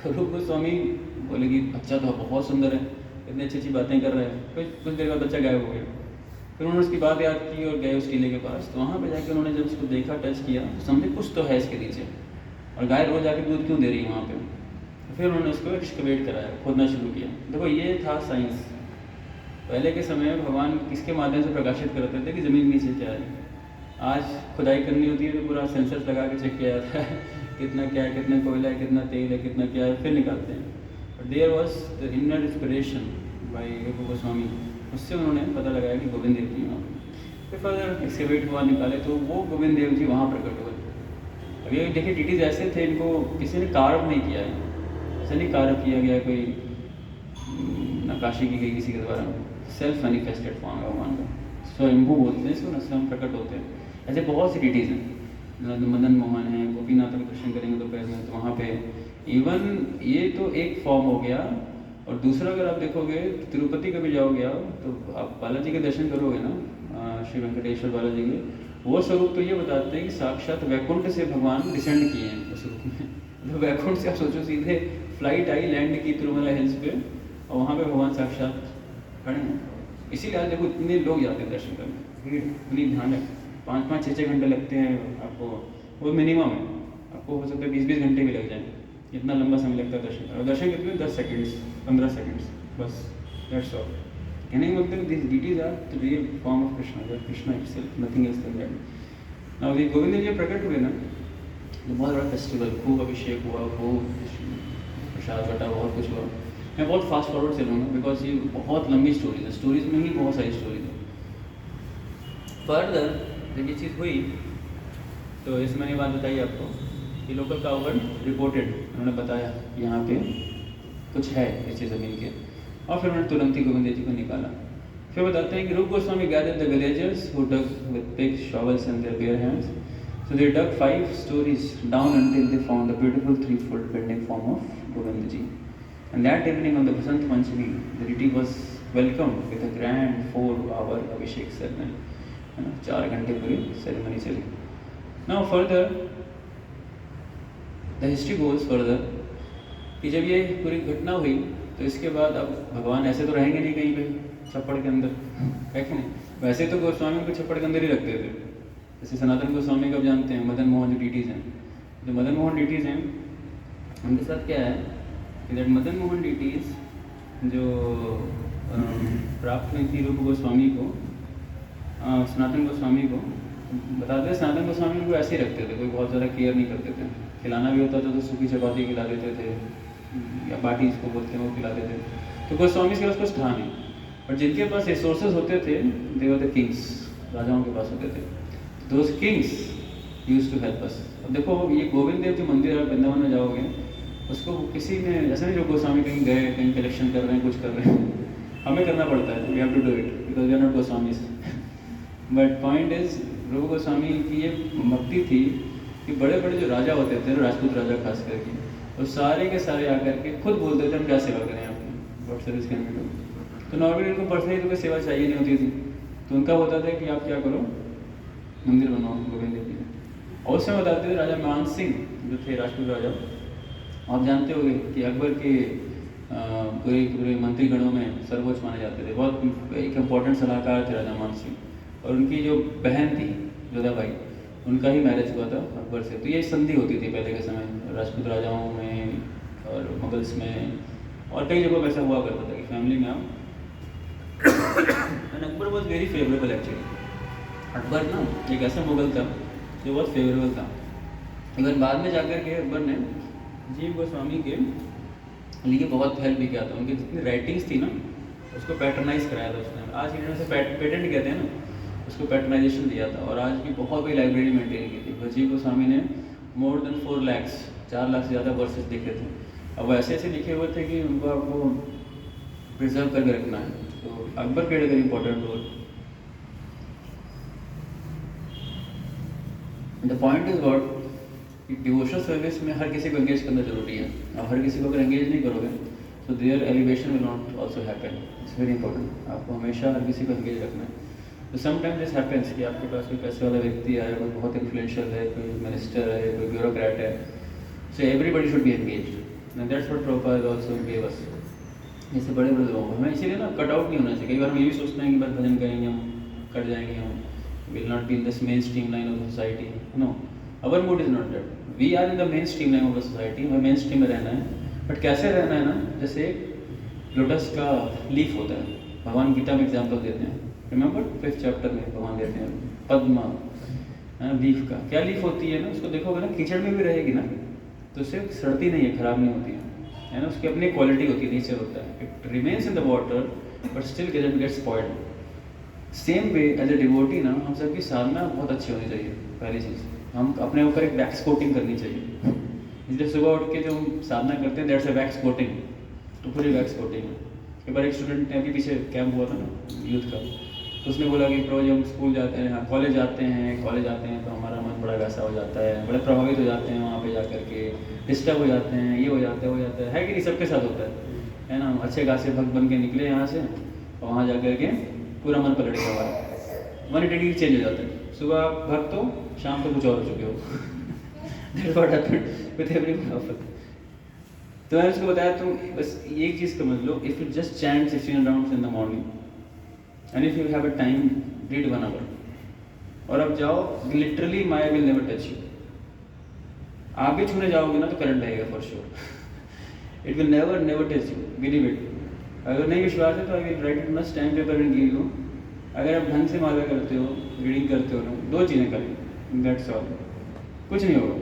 Speaker 1: तो रूप गोस्वामी बोले कि अच्छा तो बहुत सुंदर है, इतनी अच्छी अच्छी बातें कर रहे हैं। कुछ देर बाद बच्चा गायब हो गया। फिर उन्होंने उसकी बात याद की और गए उस टीले के पास। तो वहाँ पे जाके उन्होंने जब उसको देखा, टच किया, तो समझे कुछ तो है इसके नीचे, और गाय रोज जाके दूध क्यों दे रही है वहाँ पे। तो फिर उन्होंने उसको एक्सकवेट कराया, खोदना शुरू किया। देखो ये था साइंस। पहले के समय में भगवान किसके माध्यम से प्रकाशित करते थे कि ज़मीन नीचे क्या है। आज खुदाई करनी होती है तो पूरा सेंसर लगा के चेक किया जाता है कितना क्या है, कितना कोयला है, कितना तेल है, कितना क्या है, फिर निकालते हैं। But there was the inner inspiration by Rupa Goswami, उससे उन्होंने पता लगाया कि गोविंद देव जी वहाँ पर। फिर फर्दर एक्सकेवेट हुआ, निकाले, तो वो गोविंद देव जी वहाँ प्रकट हुए। अब ये देखिए डिटीज ऐसे थे, इनको किसी ने कार्व नहीं किया है, ऐसा नहीं कार्व किया गया, कोई नक्काशी की गई किसी के द्वारा, सेल्फ मैनिफेस्टेड फॉर्म है भगवान का, स्वयंभू बोलते हैं इसको ना, स्वयं प्रकट होते हैं। ऐसे बहुत सी डिटीज़ हैं, मदन मोहन है, गोपीनाथ का दर्शन करेंगे दोपहर में तो वहाँ पे इवन ये तो एक फॉर्म हो गया। और दूसरा अगर आप देखोगे तिरुपति कभी जाओगे आप, तो आप बालाजी के दर्शन करोगे ना, श्री वेंकटेश्वर बालाजी के, वो स्वरूप तो ये बताते हैं कि साक्षात वैकुंठ से भगवान डिसेंड किए हैं उस रूप में। तो वैकुंठ से आप सोचो सीधे फ्लाइट आई, लैंड की तिरुमला हिल्स पे, और वहाँ पे भगवान साक्षात खड़े हैं। इसीलिए आज देखो इतने लोग जाते हैं दर्शन करने, भीड़ इतनी ध्यान है, 5-5, 6-6 घंटे लगते हैं आपको, वो मिनिमम है। आपको हो सकता है 20-20 घंटे भी लग जाए, इतना लंबा समय लगता है दर्शन। और दर्शन कितने, 10 सेकेंड्स 15 सेकेंड्स बस, दैट्स ऑल। कहने का मतलब this deities are the real form of Krishna, Krishna itself, nothing else than that. Now ये गोविंद जी प्रकट हुए ना, तो बहुत बड़ा फेस्टिवल, खूब अभिषेक हुआ, खूब प्रसाद बटा, बहुत कुछ हुआ। मैं बहुत फास्ट फॉरवर्ड चलूँगा बिकॉज ये बहुत लंबी स्टोरीज है, स्टोरीज में ही बहुत सारी स्टोरीज है। फर्दर जब ये चीज़ हुई तो इस मैंने बात बताई आपको कि लोकल काउवर्ड रिपोर्टेड, उन्होंने बताया कि यहाँ पे कुछ है इसी ज़मीन के, और फिर उन्होंने तुरंत ही गोविंद जी को निकाला। फिर बताते हैं कि रूप Goswami gathered the villagers who dug with picks, shovels and their bare hands. So they dug 5 stories down until they found the beautiful 3-foot bending form of Govind ji. And that evening on the Basant Panchami, the deity was welcomed with a grand 4-hour Abhishek ceremony. 4 घंटे पूरी ceremony चली। Now further, the history goes further कि जब ये पूरी घटना हुई तो इसके बाद अब भगवान ऐसे तो रहेंगे नहीं कहीं पे छप्पड़ के अंदर, है कि नहीं। वैसे तो गोस्वामी को छप्पड़ के अंदर ही रखते थे। जैसे सनातन गोस्वामी को आप जानते हैं, मदन मोहन जो डीटीज़ हैं, जो मदन मोहन डीटीज़ हैं उनके साथ क्या है कि दैट मदन मोहन डीटीज़ जो प्राप्त हुई थी रूप गोस्वामी को, सनातन गोस्वामी को बताते, सनातन गोस्वामी को ऐसे ही रखते थे, कोई बहुत ज़्यादा केयर नहीं करते थे। खिलाना भी होता तो सूखी चपाती खिला देते थे, या बाटी इसको बोलते हैं वो खिला देते थे। तो गोस्वामी के पास कुछ था नहीं, और जिनके पास रिसोर्सेज होते थे दे वर द किंग्स, राजाओं के पास होते थे। Those kings used to help us. अब देखो ये गोविंद देव जो मंदिर आप वृंदावन में जाओगे उसको किसी ने ऐसा नहीं, जो गोस्वामी कहीं गए, कहीं कलेक्शन कर रहे हैं, कुछ कर रहे हैं, हमें करना पड़ता है, we have to do it because we are not Goswamis. But point is, Rupa Goswami की ये भक्ति थी कि बड़े बड़े जो राजा होते थे, राजपूत राजा खास करके, वो सारे के सारे आकर के खुद बोलते थे हम क्या सेवा करें आपकी, what service can we do. तो नॉर्मली उनको पर्सनली तो कोई सेवा चाहिए नहीं होती थी, तो उनका होता था कि आप क्या करो, मंदिर बनवाओ गोविंद देव जी का। और उस समय बताते थे राजा मान सिंह जो थे राजपूत राजा, आप जानते होंगे कि अकबर के पूरे पूरे मंत्रीगणों में सर्वोच्च माने जाते थे, बहुत एक इम्पोर्टेंट सलाहकार थे राजा मान सिंह। और उनकी जो बहन थी जोधाबाई, उनका ही मैरिज हुआ था अकबर से। तो ये संधि होती थी पहले के समय राजपूत राजाओं में और मुगल्स में, और कई जगहों पर ऐसा हुआ करता था कि फैमिली में आप and Akbar was very favourable actually. Akbar ना एक ऐसा मुगल था जो बहुत फेवरेबल था। इवन बाद में जाकर के अकबर ने जीव गोस्वामी के लिए बहुत हेल्प भी किया था। उनकी जितनी राइटिंग्स थी ना उसको पैटर्नाइज कराया था उसने। आज इंडिया से पेटेंट कहते हैं ना, उसको पैटर्नाइजेशन दिया था। और आज भी बहुत बड़ी लाइब्रेरी मेंटेन की थी। जीव गोस्वामी ने मोर देन 4 लाख 4 लाख से ज़्यादा वर्सेस लिखे थे। अब वो ऐसे ऐसे लिखे हुए थे कि उनको आपको प्रिजर्व करके रखना है। तो Akbar played a very important role. The point is what, devotional service में हर किसी को एंगेज करना जरूरी है। आप हर किसी को अगर एंगेज नहीं करोगे तो there elevation will not also happen. It's very important, आपको हमेशा हर किसी को एंगेज रखना है। तो समटाइम्स दिस हैपेंस कि आपके पास कोई पैसे वाला व्यक्ति है, कोई बहुत इन्फ्लुएंशियल है, कोई मिनिस्टर है, कोई ब्यूरोक्रेट है, so everybody should be engaged and that's what Prabhupada also give us. जैसे बड़े बड़े लोग हमें इसीलिए ना कट आउट नहीं होना चाहिए। कई बार हम ये भी सोचते हैं कि बस भजन करेंगे हम कट जाएंगे, हम will not be in this mainstream line of the society. No, our mood is not that. We are in the mainstream line of the society. हमें मेन स्ट्रीम में रहना है। बट कैसे रहना है ना, जैसे एक लोटस का लीफ होता है, भगवान गीता में एग्जाम्पल देते हैं। रिमेंबर 5th चैप्टर में भगवान देते हैं पद्मा लीफ का। क्या लीफ होती है ना, उसको देखोगे ना कीचड़ में भी रहेगी ना तो उससे सड़ती नहीं है, खराब नहीं होती है ना। उसकी अपनी क्वालिटी होती है, नेचर होता है। It remains in the water but still doesn't get spoiled. Same way as a devotee ना, हम सबकी साधना बहुत अच्छी होनी चाहिए। पहली चीज़, हम अपने ऊपर एक वैक्स कोटिंग करनी चाहिए। इसलिए सुबह उठ के जो हम साधना करते हैं दैट्स अ वैक्स कोटिंग, तो पूरी वैक्स कोटिंग है। एक बार एक स्टूडेंट ने अभी पीछे कैंप हुआ था ना यूथ का, तो उसने बोला कि प्रो जब हम स्कूल जाते हैं, कॉलेज आते हैं तो हमारा मन बड़ा वैसा हो जाता है, बड़े प्रभावित हो जाते हैं, वहाँ पे जा कर के डिस्टर्ब हो जाते हैं, ये हो जाता है कि नहीं, सबके साथ होता है ना। अच्छे खासे भक्त बन के निकले यहाँ से और वहाँ जा कर के पूरा मन पलट गया हमारा, 180 चेंज हो जाता है। सुबह आप भक्त हो, शाम को कुछ और हो चुके हो। That's what happened with every prophet. तो मैंने उसको बताया तुम बस एक चीज़ समझ लो, if you just chant 16 rounds in the morning and if you have a time read 1 hour, और अब जाओ, literally Maya will never touch you. आप भी छूने जाओगे ना तो करंट लगेगा for sure. It will never touch you, believe it. अगर नहीं विश्वास है तो I will write it must time paper and give you. अगर आप ढंग से माला करते हो, रीडिंग करते हो ना, 2 चीज़ें करें, दैट्स ऑल, कुछ नहीं होगा।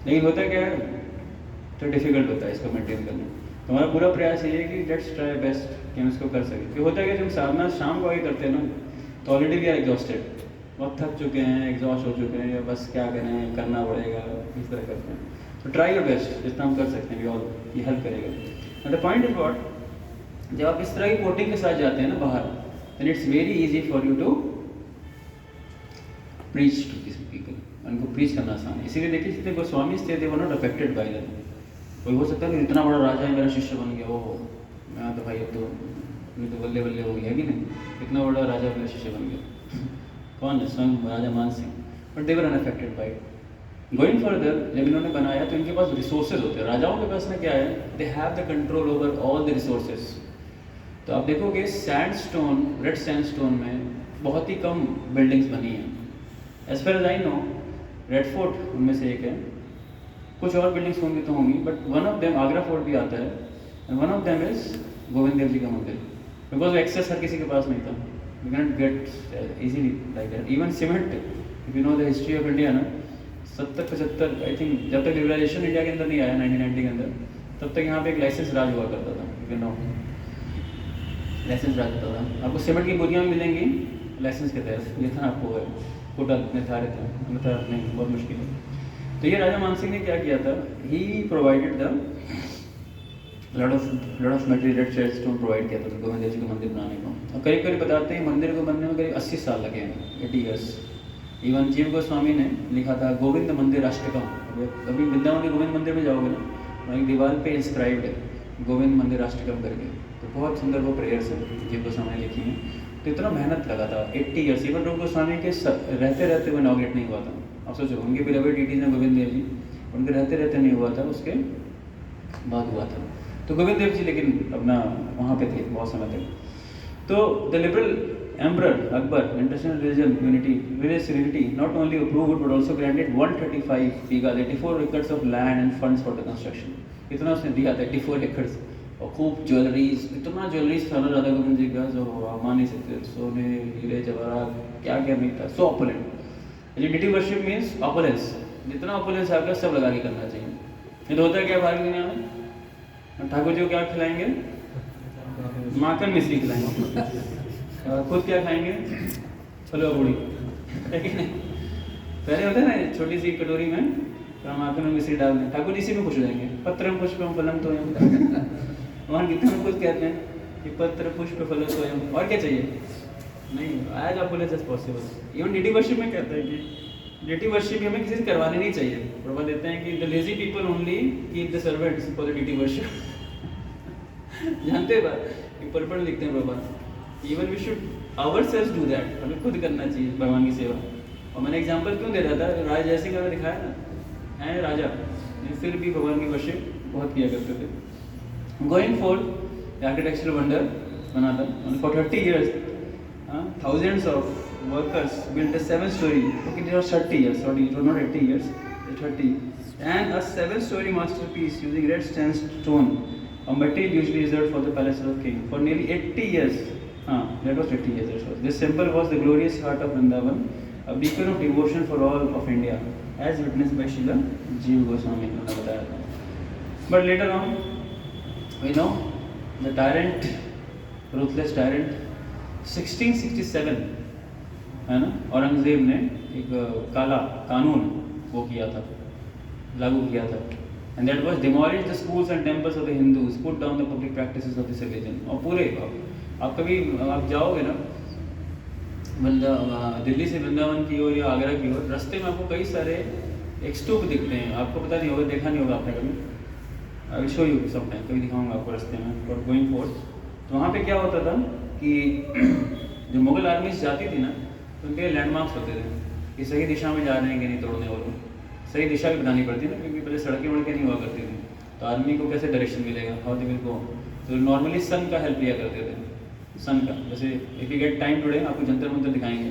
Speaker 1: लेकिन होता क्या है, तो डिफिकल्ट होता है इसको मेंटेन करना। तो हमारा पूरा प्रयास ये है कि लेट्स ट्राई बेस्ट कि हम इसको कर सकें। कि होता है कि जब साधना शाम को आगे करते हैं ना तो ऑलरेडी वी आर एग्जॉस्टेड, बहुत थक चुके हैं, एग्जॉस्ट हो चुके हैं, बस क्या करें, करना पड़ेगा, इस तरह करते हैं। तो ट्राई योर बेस्ट, जितना हम कर सकते हैं, वी ऑल, ये हेल्प करेगा। And the point is what, जब आप इस तरह की कोटिंग के साथ जाते हैं ना बाहर, then it's very easy for you to preach to this people. उनको प्रीच करना आसान है। इसीलिए देखिए जितने गोस्वामी थे they were not affected by that. कोई हो सकता है कि इतना बड़ा राजा है मेरा शिष्य बन गया, ओहो मैं तो भाई अब तो मैं तो बल्ले बल्ले हो गया कि नहीं, इतना बड़ा राजा मेरा शिष्य बन गया। कौन है? स्वयं राजा मान Singh. But they were unaffected bye it. Going further, जब इन्होंने बनाया तो इनके पास रिसोर्सेज होते हैं। राजाओं के पास में क्या है, they have the control over all the resources. तो आप देखोगे सैंडस्टोन, रेड सैंडस्टोन में बहुत ही कम बिल्डिंग्स बनी हैं। As far as I know, Red Fort उनमें से एक है, कुछ और बिल्डिंग्स होंगी तो होंगी, but one of them, Agra fort भी आता है, and one of them is Govind Dev ji का मंदिर। बिकॉज एक्सेस हर किसी के पास नहीं था, you can get easily like that. Even cement, if you know the history of India ना, 70-75 आई थिंक, जब तक लिबरलाइजेशन इंडिया के अंदर नहीं आया 1990 के अंदर, तब तक यहाँ पे एक लाइसेंस राज हुआ करता था। यू नो लाइसेंस राज होता था। आपको सीमेंट की बोरियाँ मिलेंगी लाइसेंस के तहत, जितना आपको है कोटा निर्धारित है, अन्यथा नहीं, बहुत मुश्किल है। तो ये राजा मानसिंह ने क्या किया था, he provided the lot of material chest stone provide किया था गोविंद देव जी को मंदिर बनाने को। और करीब करीब बताते हैं मंदिर को बनने में करीब 80 साल लगे हैं, 80 ईयर्स। इवन जीव गोस्वामी ने लिखा था गोविंद मंदिर अष्टकम। अभी वृंदावन के गोविंद मंदिर में जाओगे ना, वहाँ एक दीवार पे इंस्क्राइब्ड है गोविंद मंदिर अष्टकम करके। तो बहुत सुंदर वो प्रेयर्स है जीव गोस्वामी ने लिखी हैं। तो इतना मेहनत लगा था 80 ईयर्स। इवन रूप गोस्वामी के रहते रहते वो इनॉग्रेट नहीं हुआ था। आप सोचो उनके बिलवेड डीटीज हैं गोविंद देव जी, उनके रहते रहते नहीं हुआ था, उसके बाद हुआ था। तो गोविंद देव जी लेकिन अपना वहाँ पे थे बहुत समय तक। तो the liberal emperor Akbar international religion unity religious unity not only approved but also granted 135 bigha 84 acres of land end funds for the construction. इतना उसने दिया था 84 एकर्स। और खूब ज्वेलरीज, इतना ज्वेलरीज था ना राधा गोविंद जी का जो आप मान नहीं सकते, सोने हीरे जवाहरात क्या क्या नहीं था, so opulent. Deity worship means opulence, जितना ऑपुलेंस आकर सब लगा के करना चाहिए। ये तो होता है क्या बाहर की दुनिया में, ठाकुर जी को क्या खिलाएंगे, माखन मिश्री खिलाएंगे, खुद क्या खाएंगे, फलो पूड़ी, है कि नहीं। पहले होता है ना छोटी सी कटोरी में माखन में मिश्री डाल दें, ठाकुर इसी में खुश हो जाएंगे। पत्रम पुष्पम फलम तोयम, वहाँ गीता में खुद कहते हैं कि पत्र पुष्प फल तोयम, और क्या चाहिए नहीं, as opulence as possible. Even deity worship में कहते हैं कि डिटी वर्शिप हमें किसी से करवानी नहीं चाहिए। प्रभा देते हैं कि the lazy people only keep the servants for the deity worship. जानते हैं बात, पढ़ लिखते हैं प्रभा, even we should ourselves do that, हमें खुद करना चाहिए भगवान की सेवा। और मैंने एग्जांपल क्यों दे रहा था, राजा जैसे का दिखाया ना, है राजा फिर भी भगवान की वर्शिप बहुत किया करते थे। गोइंग फॉर आर्किटेक्चरल वंडर बना था for 30 years, thousands of workers built a 7-story, okay it was 30 years, sorry it was not 80 years, it's 30, and a 7-story masterpiece using red sandstone, a material usually reserved for the palaces of king, for nearly 80 years. That was 80 years. This temple was the glorious heart of Vrindavan, a beacon of devotion for all of India, as witnessed by Srila Jiva Goswami ने बताया था. But later on, we know the tyrant, ruthless tyrant, 1667 है ना, औरंगजेब ने एक काला कानून वो किया था, लागू किया था, and that was demolish the schools and temples of the Hindus, put down the public practices of this religion. और पूरे आप कभी आप जाओगे ना दिल्ली से वृंदावन की ओर या आगरा की ओर, रास्ते में आपको कई सारे एक स्तूप दिखते हैं, आपको पता नहीं होगा, देखा नहीं होगा आपने कभी, I will show you some time, कभी दिखाऊंगा आपको रास्ते में फॉर गोइंग फोर्थ। तो वहाँ पे क्या होता था कि जो मुगल आर्मी जाती थी ना, तो उनके लैंडमार्क्स होते थे कि सही दिशा में जा रहे हैं कि नहीं तोड़ने वालों, सही दिशा भी बनानी पड़ती ना, क्योंकि पहले सड़कें वड़कें नहीं हुआ करती थी, तो आर्मी को कैसे डायरेक्शन मिलेगा, हाउ दे विल गो। तो नॉर्मली सन का हेल्प लिया करते थे, सन का। जैसे if you get time today आपको जंतर मंतर दिखाएंगे,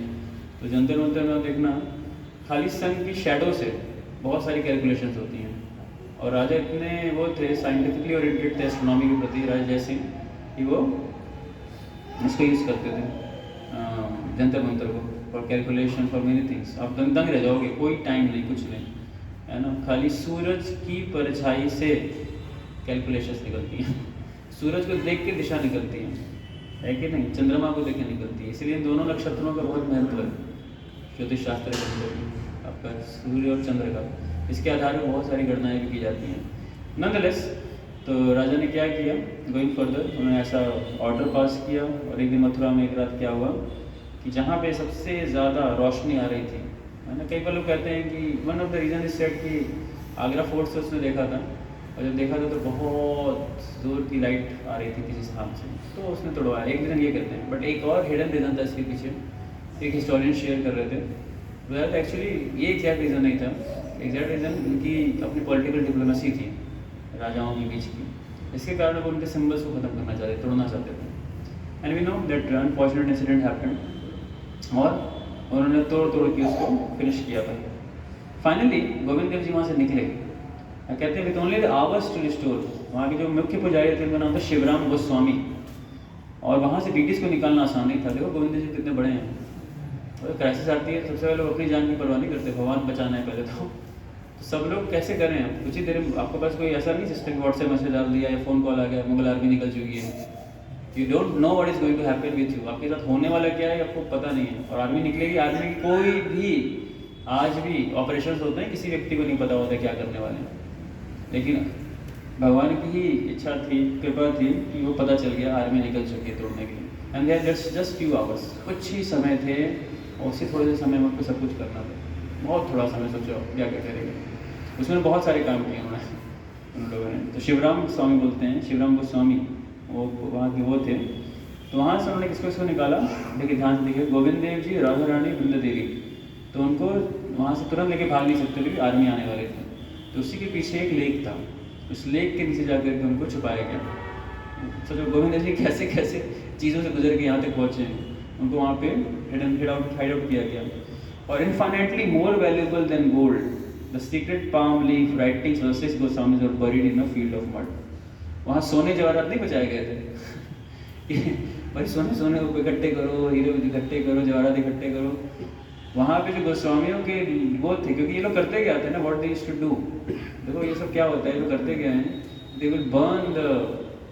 Speaker 1: तो जंतर मंतर में देखना खाली सन की शेडो से बहुत सारी कैलकुलेशंस होती हैं। और राजा इतने वो थे, साइंटिफिकली ओरिएंटेड थे एस्ट्रोनॉमी के प्रति, राजा जय सिंह, कि वो इसको यूज़ करते थे जंतर मंतर को for calculation for many things. आप दंग रह जाओगे, कोई टाइम नहीं, कुछ नहीं, है ना, खाली सूरज की परछाई से कैलकुलेशंस निकलती हैं, सूरज को देख के दिशा निकलती है कि नहीं, चंद्रमा को देख के निकलती है। इसलिए दोनों नक्षत्रों का बहुत महत्व है ज्योतिष शास्त्र के अंदर, आपका सूर्य और चंद्र का, इसके आधार पर बहुत सारी गणनाएँ भी की जाती हैं। नॉनदलेस, तो राजा ने क्या किया, गोइंग फर्दर, उन्होंने ऐसा ऑर्डर पास किया। और एक दिन मथुरा में एक रात क्या हुआ कि जहाँ पे सबसे ज़्यादा रोशनी आ रही थी, है ना, कई बार लोग कहते हैं कि one of the reason is set कि आगरा फोर्ट से उसने देखा था, और जब देखा था तो बहुत दूर की लाइट आ रही थी किसी स्थान से, तो उसने तोड़वाया। एक रीज़न ये कहते हैं, बट एक और हिडन रीज़न था इसके पीछे, एक हिस्टोरियन शेयर कर रहे थे। वेल एक्चुअली ये एग्जैक्ट रीज़न नहीं था, एग्जैक्ट रीज़न उनकी अपनी पॉलिटिकल डिप्लोमेसी थी राजाओं के बीच की, इसके कारण वो उनके सिम्बल्स को ख़त्म करना चाहते, तोड़ना चाहते थे। And we know that unfortunate incident happened, और उन्होंने तोड़ के उसको फिनिश किया था। फाइनली गोविंद देव जी वहाँ से निकले, कहते हैं with only the hours to restore. वहाँ के जो मुख्य पुजारी थे उनका नाम था शिवराम गोस्वामी, और वहाँ से ब्रिटिश को निकालना आसान नहीं था। देखो गोविंद देव जी कितने बड़े हैं, और क्राइसिस आती है सबसे पहले लोग अपनी जान की परवाह नहीं करते, भगवान बचाना है पहले तो सब लोग कैसे करें। कुछ ही देर में आपके पास कोई ऐसा नहीं सिस्टम, व्हाट्सएप मैसेज डाल दिया या फ़ोन कॉल आ गया, मुगल आर्मी निकल चुकी है, you don't know what is going to happen with you, आपके साथ होने वाला क्या है आपको पता नहीं है। और आर्मी निकलेगी, आर्मी की कोई भी आज भी ऑपरेशंस होते हैं, किसी व्यक्ति को नहीं पता होता क्या करने वाले हैं, लेकिन भगवान की ही इच्छा थी, कृपा थी कि वो पता चल गया, आर्मी निकल चुकी है तोड़ने के लिए। And there just few hours, कुछ ही समय थे, और उसी थोड़े से समय में उनको सब कुछ करना था, बहुत थोड़ा समय, सोचो क्या क्या करेंगे। उसमें बहुत सारे काम किए उन्होंने, उन लोगों ने। तो शिवराम स्वामी बोलते हैं, शिवराम गोस्वामी वो वहाँ के वो थे। तो वहाँ से उन्होंने किसको निकाला, देखिए ध्यान से देखिए, गोविंद देव जी, राधा रानी, वृंदा देवी। तो उनको वहाँ से तुरंत लेके भाग नहीं सकते थे कि आर्मी आने वाले थे। तो उसी के पीछे एक लेक था, उस लेक के नीचे जाकर के उनको छुपाया गया। सोचो गोविंद देव जी कैसे कैसे चीज़ों से गुजर के यहाँ तक पहुँचे हैं, उनको वहाँ पे हाइड आउट किया गया। और infinitely more valuable then gold, the secret palm leaf writings versus Goswamis were buried in a field of mud. वहाँ सोने जवाहरात नहीं बचाए गए थे भाई सोने को इकट्ठे करो, हीरे इकट्ठे करो, जवाहरात इकट्ठे करो। वहाँ पे जो गोस्वामियों के वो थे, क्योंकि ये लोग करते क्या थे ना, what they used to do, देखो ये सब क्या होता है, ये लोग करते क्या हैं, they will burn the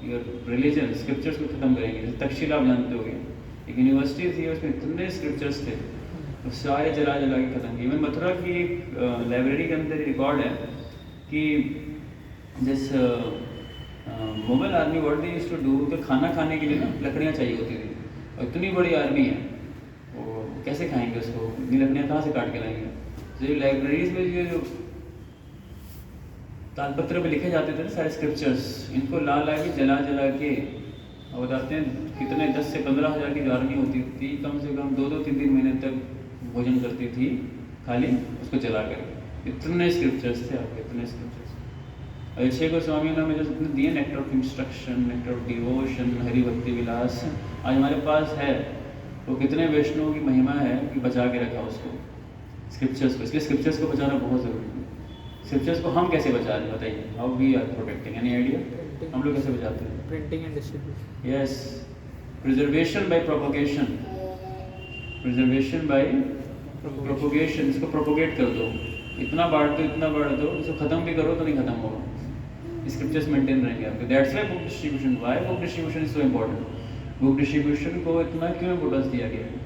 Speaker 1: your religion, scriptures को खत्म करेंगे। जैसे तक्षशिला आप जानते होंगे, एक यूनिवर्सिटी थी, उसमें इतने स्क्रिप्चर्स थे, तो सारे जला जला के खत्म किए। इवन मथुरा की एक लाइब्रेरी के अंदर रिकॉर्ड है कि जिस Mughal army what they used to do, तो खाना खाने के लिए ना लकड़ियाँ चाहिए होती थी, और इतनी बड़ी आर्मी है, वो कैसे खाएंगे उसको, इतनी लकड़ियाँ कहाँ से काट के लाएंगे। तो ये लाइब्रेरीज में ये जो तालपत्र पे लिखे जाते थे ना सारे स्क्रिप्चर्स, इनको ला के जला के, और बताते हैं कितने 10 से 15 हज़ार की जो आर्मी होती थी, कम से कम 2-3 महीने तक भोजन करती थी खाली उसको जला कर। इतने स्क्रिप्चर्स थे आपके, इतने स्क्रिप्चर्स। और छः गोस्वामी ने हमें जो दिए, nectar of instruction, nectar of devotion, Hari भक्ति विलास, आज हमारे पास है। वो कितने वैष्णव की महिमा है कि बचा के रखा उसको, स्क्रिप्चर्स को। इसलिए स्क्रिप्चर्स को बचाना बहुत ज़रूरी है। स्क्रिप्चर्स को हम कैसे बचा रहे हैं बताइए, how we are protecting, any idea? हम लोग कैसे बचाते हैं?
Speaker 3: Printing and distribution.
Speaker 1: Yes, preservation by propagation, preservation by propagation. इसको प्रोपोगेट कर दो, इतना बांट दो, इसको ख़त्म भी करो तो नहीं ख़त्म होगा, स्क्रिप्चर्स मेंटेन रहेंगे आपके। That's why book distribution, why book distribution is so important. Book distribution को इतना क्यों इम्पोर्टेंस दिया गया है?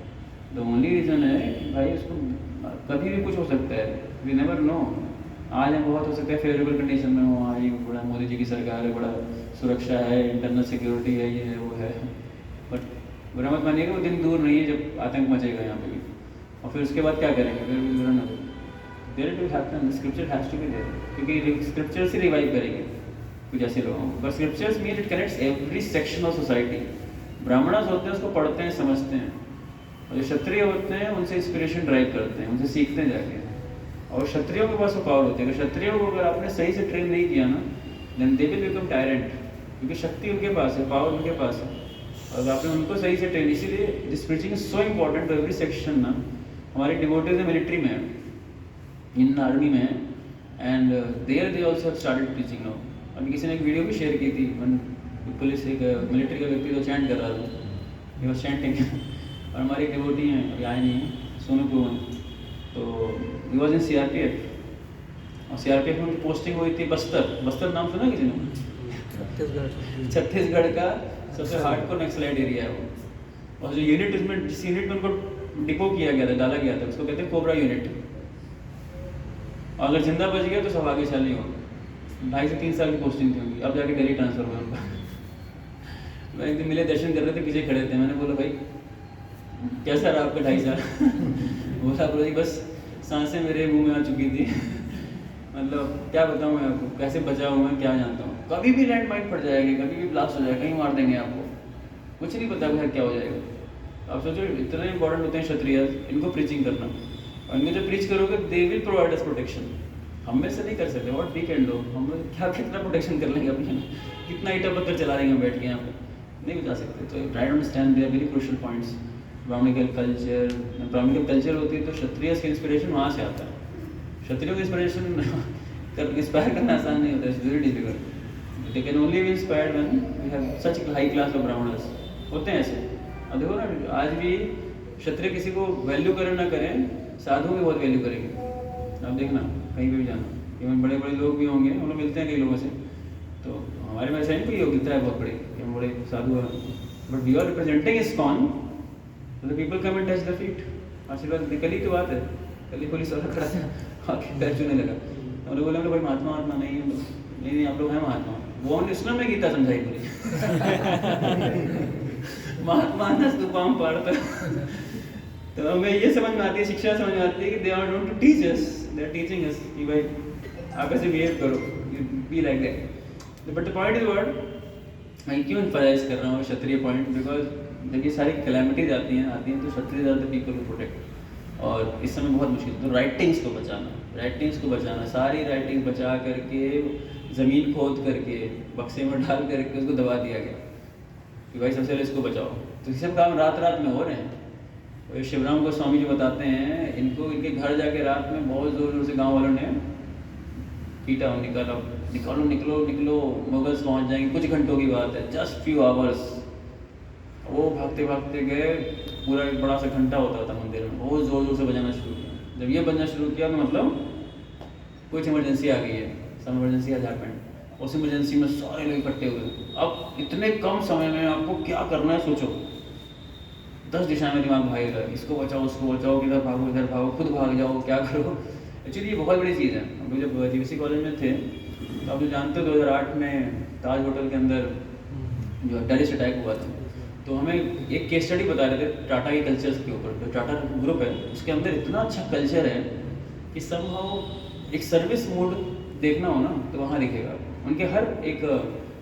Speaker 1: द ओनली रीज़न है कि भाई उसको कभी भी कुछ हो सकता है, वी नेवर नो। आज हम बहुत हो सकता है फेवरेबल कंडीशन में हो, आज बड़ा मोदी जी की सरकार है, बड़ा सुरक्षा है, इंटरनल सिक्योरिटी है, ये है वो है, बट बुरा मत मानिएगा, वो दिन दूर नहीं है जब आतंक मचेगा यहाँ पे भी। और फिर उसके बाद क्या करेंगे, फिर there to happen, scripture has to be there, क्योंकि स्क्रिप्चर से रिवाइव करेंगे कुछ ऐसे लोगों को। But scriptures mean it connects every section of society. Brahmans होते हैं उसको पढ़ते हैं, समझते हैं, और जो क्षत्रिय होते हैं उनसे इंस्पिरेशन ड्राइव करते हैं, उनसे सीखते हैं जाके। और क्षत्रियों के पास वो पावर होती है, क्षत्रियों को अगर आपने सही से ट्रेन नहीं किया ना, then they will become tyrant, क्योंकि शक्ति उनके पास है, पावर उनके पास है, और आपने उनको सही से ट्रेन। इसीलिए this preaching is so important to every section ना। हमारे डिवोटीज मिलिट्री में, इन आर्मी में, and there they also started teaching now. अभी किसी ने एक वीडियो भी शेयर की थी, पुलिस एक मिलिट्री का व्यक्ति तो चैंट कर रहा था, ही वाज चैंटिंग और हमारे एक डिवोटी हैं, अभी आए नहीं हैं, सोनूपुर में, तो ही वाज इन सीआरपीएफ, और सीआरपीएफ में उनकी पोस्टिंग हुई थी बस्तर नाम सुना किसी ने? छत्तीसगढ़ का सबसे हार्डकोर नक्सलाइट एरिया है वो। और जो यूनिट उसमें, जिस यूनिट में उनको डिपो किया गया था, डाला गया था, उसको कहते हैं कोबरा यूनिट। और अगर जिंदा बच गया तो सब आगे चल नहीं हो। 2.5 से 3 साल की पोस्टिंग थी उनकी, अब जाके दिल्ली ट्रांसफर हुआ उनका। मैं एक दिन मिले, दर्शन कर रहे थे, पीछे खड़े थे, मैंने बोला भाई कैसा रहा आपका 2.5 साल? बोला बोला जी बस सांसें मेरे मुंह में आ चुकी थी मतलब क्या बताऊँ मैं आपको, कैसे बचा हूँ मैं क्या जानता हूँ। कभी भी लैंड माइन पड़ जाएगी, कभी भी ब्लास्ट हो जाएगा, कहीं मार देंगे आपको, कुछ नहीं पता भाई क्या हो जाएगा। आप सोचो इतने इंपॉर्टेंट होते हैं क्षत्रिय, इनको प्रीचिंग करना, और इनको जब प्रीच करोगे they will provide us protection. हम में से नहीं कर सकते, व्हाट वी कैन डू, हम लोग क्या कितना प्रोटेक्शन कर लेंगे अपने, कितना ईटा पत्थर चला देंगे बैठ के यहाँ पे, नहीं बचा सकते। तो try to understand they are very crucial points. Brahmanical culture होती है तो क्षत्रिय के इंस्पिरेशन वहाँ से आता है। क्षत्रियों को इंस्पिरेशन इंस्पायर करना आसान नहीं होता, it's very difficult. They can only be inspired when we have such high class of Brahmans, होते हैं ऐसे। अब देखो ना, आज भी क्षत्रिय किसी को वैल्यू करें ना करें, साधु भी बहुत वैल्यू करेंगे। आप देखना कहीं भी जाना, इवन बड़े बड़े लोग भी होंगे, हम लोग मिलते हैं कई लोगों से, तो हमारे में ऐसा नहीं कोई योग्यता है बहुत बड़ी कि हम बड़े साधु हैं, but we are representing ISKCON, तो the people come and touch the feet. आशीर्वाद कल ही की बात है, कल पुलिस वाला खड़ा था आके पैर छूने लगा, तो उन्होंने बोला भाई महात्मा महात्मा नहीं है, नहीं आप लोग हैं महात्मा। वो उसने में गीता समझाई पूरी महात्मा ना स्तूपाम पढ़ता। तो हमें ये समझ में आती है, शिक्षा समझ में आती है कि they are don't to teach us, they are teaching us कि भाई आप ऐसे बिहेव करो, be like that. But the point is what मैं क्यों एम्फसाइज कर रहा हूँ क्षत्रिय पॉइंट, बिकॉज जब ये सारी कैलेमिटीज आती हैं तो kshatriya are the people who protect. और इस समय बहुत मुश्किल, तो राइटिंग्स को बचाना, सारी राइटिंग बचा करके ज़मीन खोद करके बक्से में डाल करके उसको दबा दिया गया कि भाई सबसे पहले इसको बचाओ। तो ये सब काम रात में हो रहे हैं। और शिवराम गोस्वामी जो बताते हैं, इनको इनके घर जाके रात में बहुत ज़ोर ज़ोर से गाँव वालों ने पीटा, निकलो मुगल्स पहुंच जाएंगे, कुछ घंटों की बात है, जस्ट फ्यू आवर्स। वो भागते भागते गए, पूरा एक बड़ा सा घंटा होता था मंदिर में, वो ज़ोर ज़ोर से बजाना शुरू किया। जब ये बजना शुरू किया तो मतलब कुछ इमरजेंसी आ गई है, सम इमरजेंसी हैज हैपेंड। उस इमरजेंसी में सारे लोग इकट्ठे हुए। अब इतने कम समय में आपको क्या करना है सोचो, 10 दिशा में दिमाग भागेगा, इसको बचाओ उसको बचाओ, इधर भागो, खुद भाग जाओ, क्या करो। एक्चुअली ये बहुत बड़ी चीज़ है। हम लोग जब जीवीसी कॉलेज में थे तो आप जो जानते हो 2008 में ताज होटल के अंदर जो टेररिस्ट अटैक हुआ था, तो हमें एक केस स्टडी बता रहे थे टाटा के कल्चर्स के ऊपर। जो टाटा ग्रुप है उसके अंदर इतना अच्छा कल्चर है कि समहाउ एक सर्विस मोड देखना हो ना तो वहाँ दिखेगा, उनके हर एक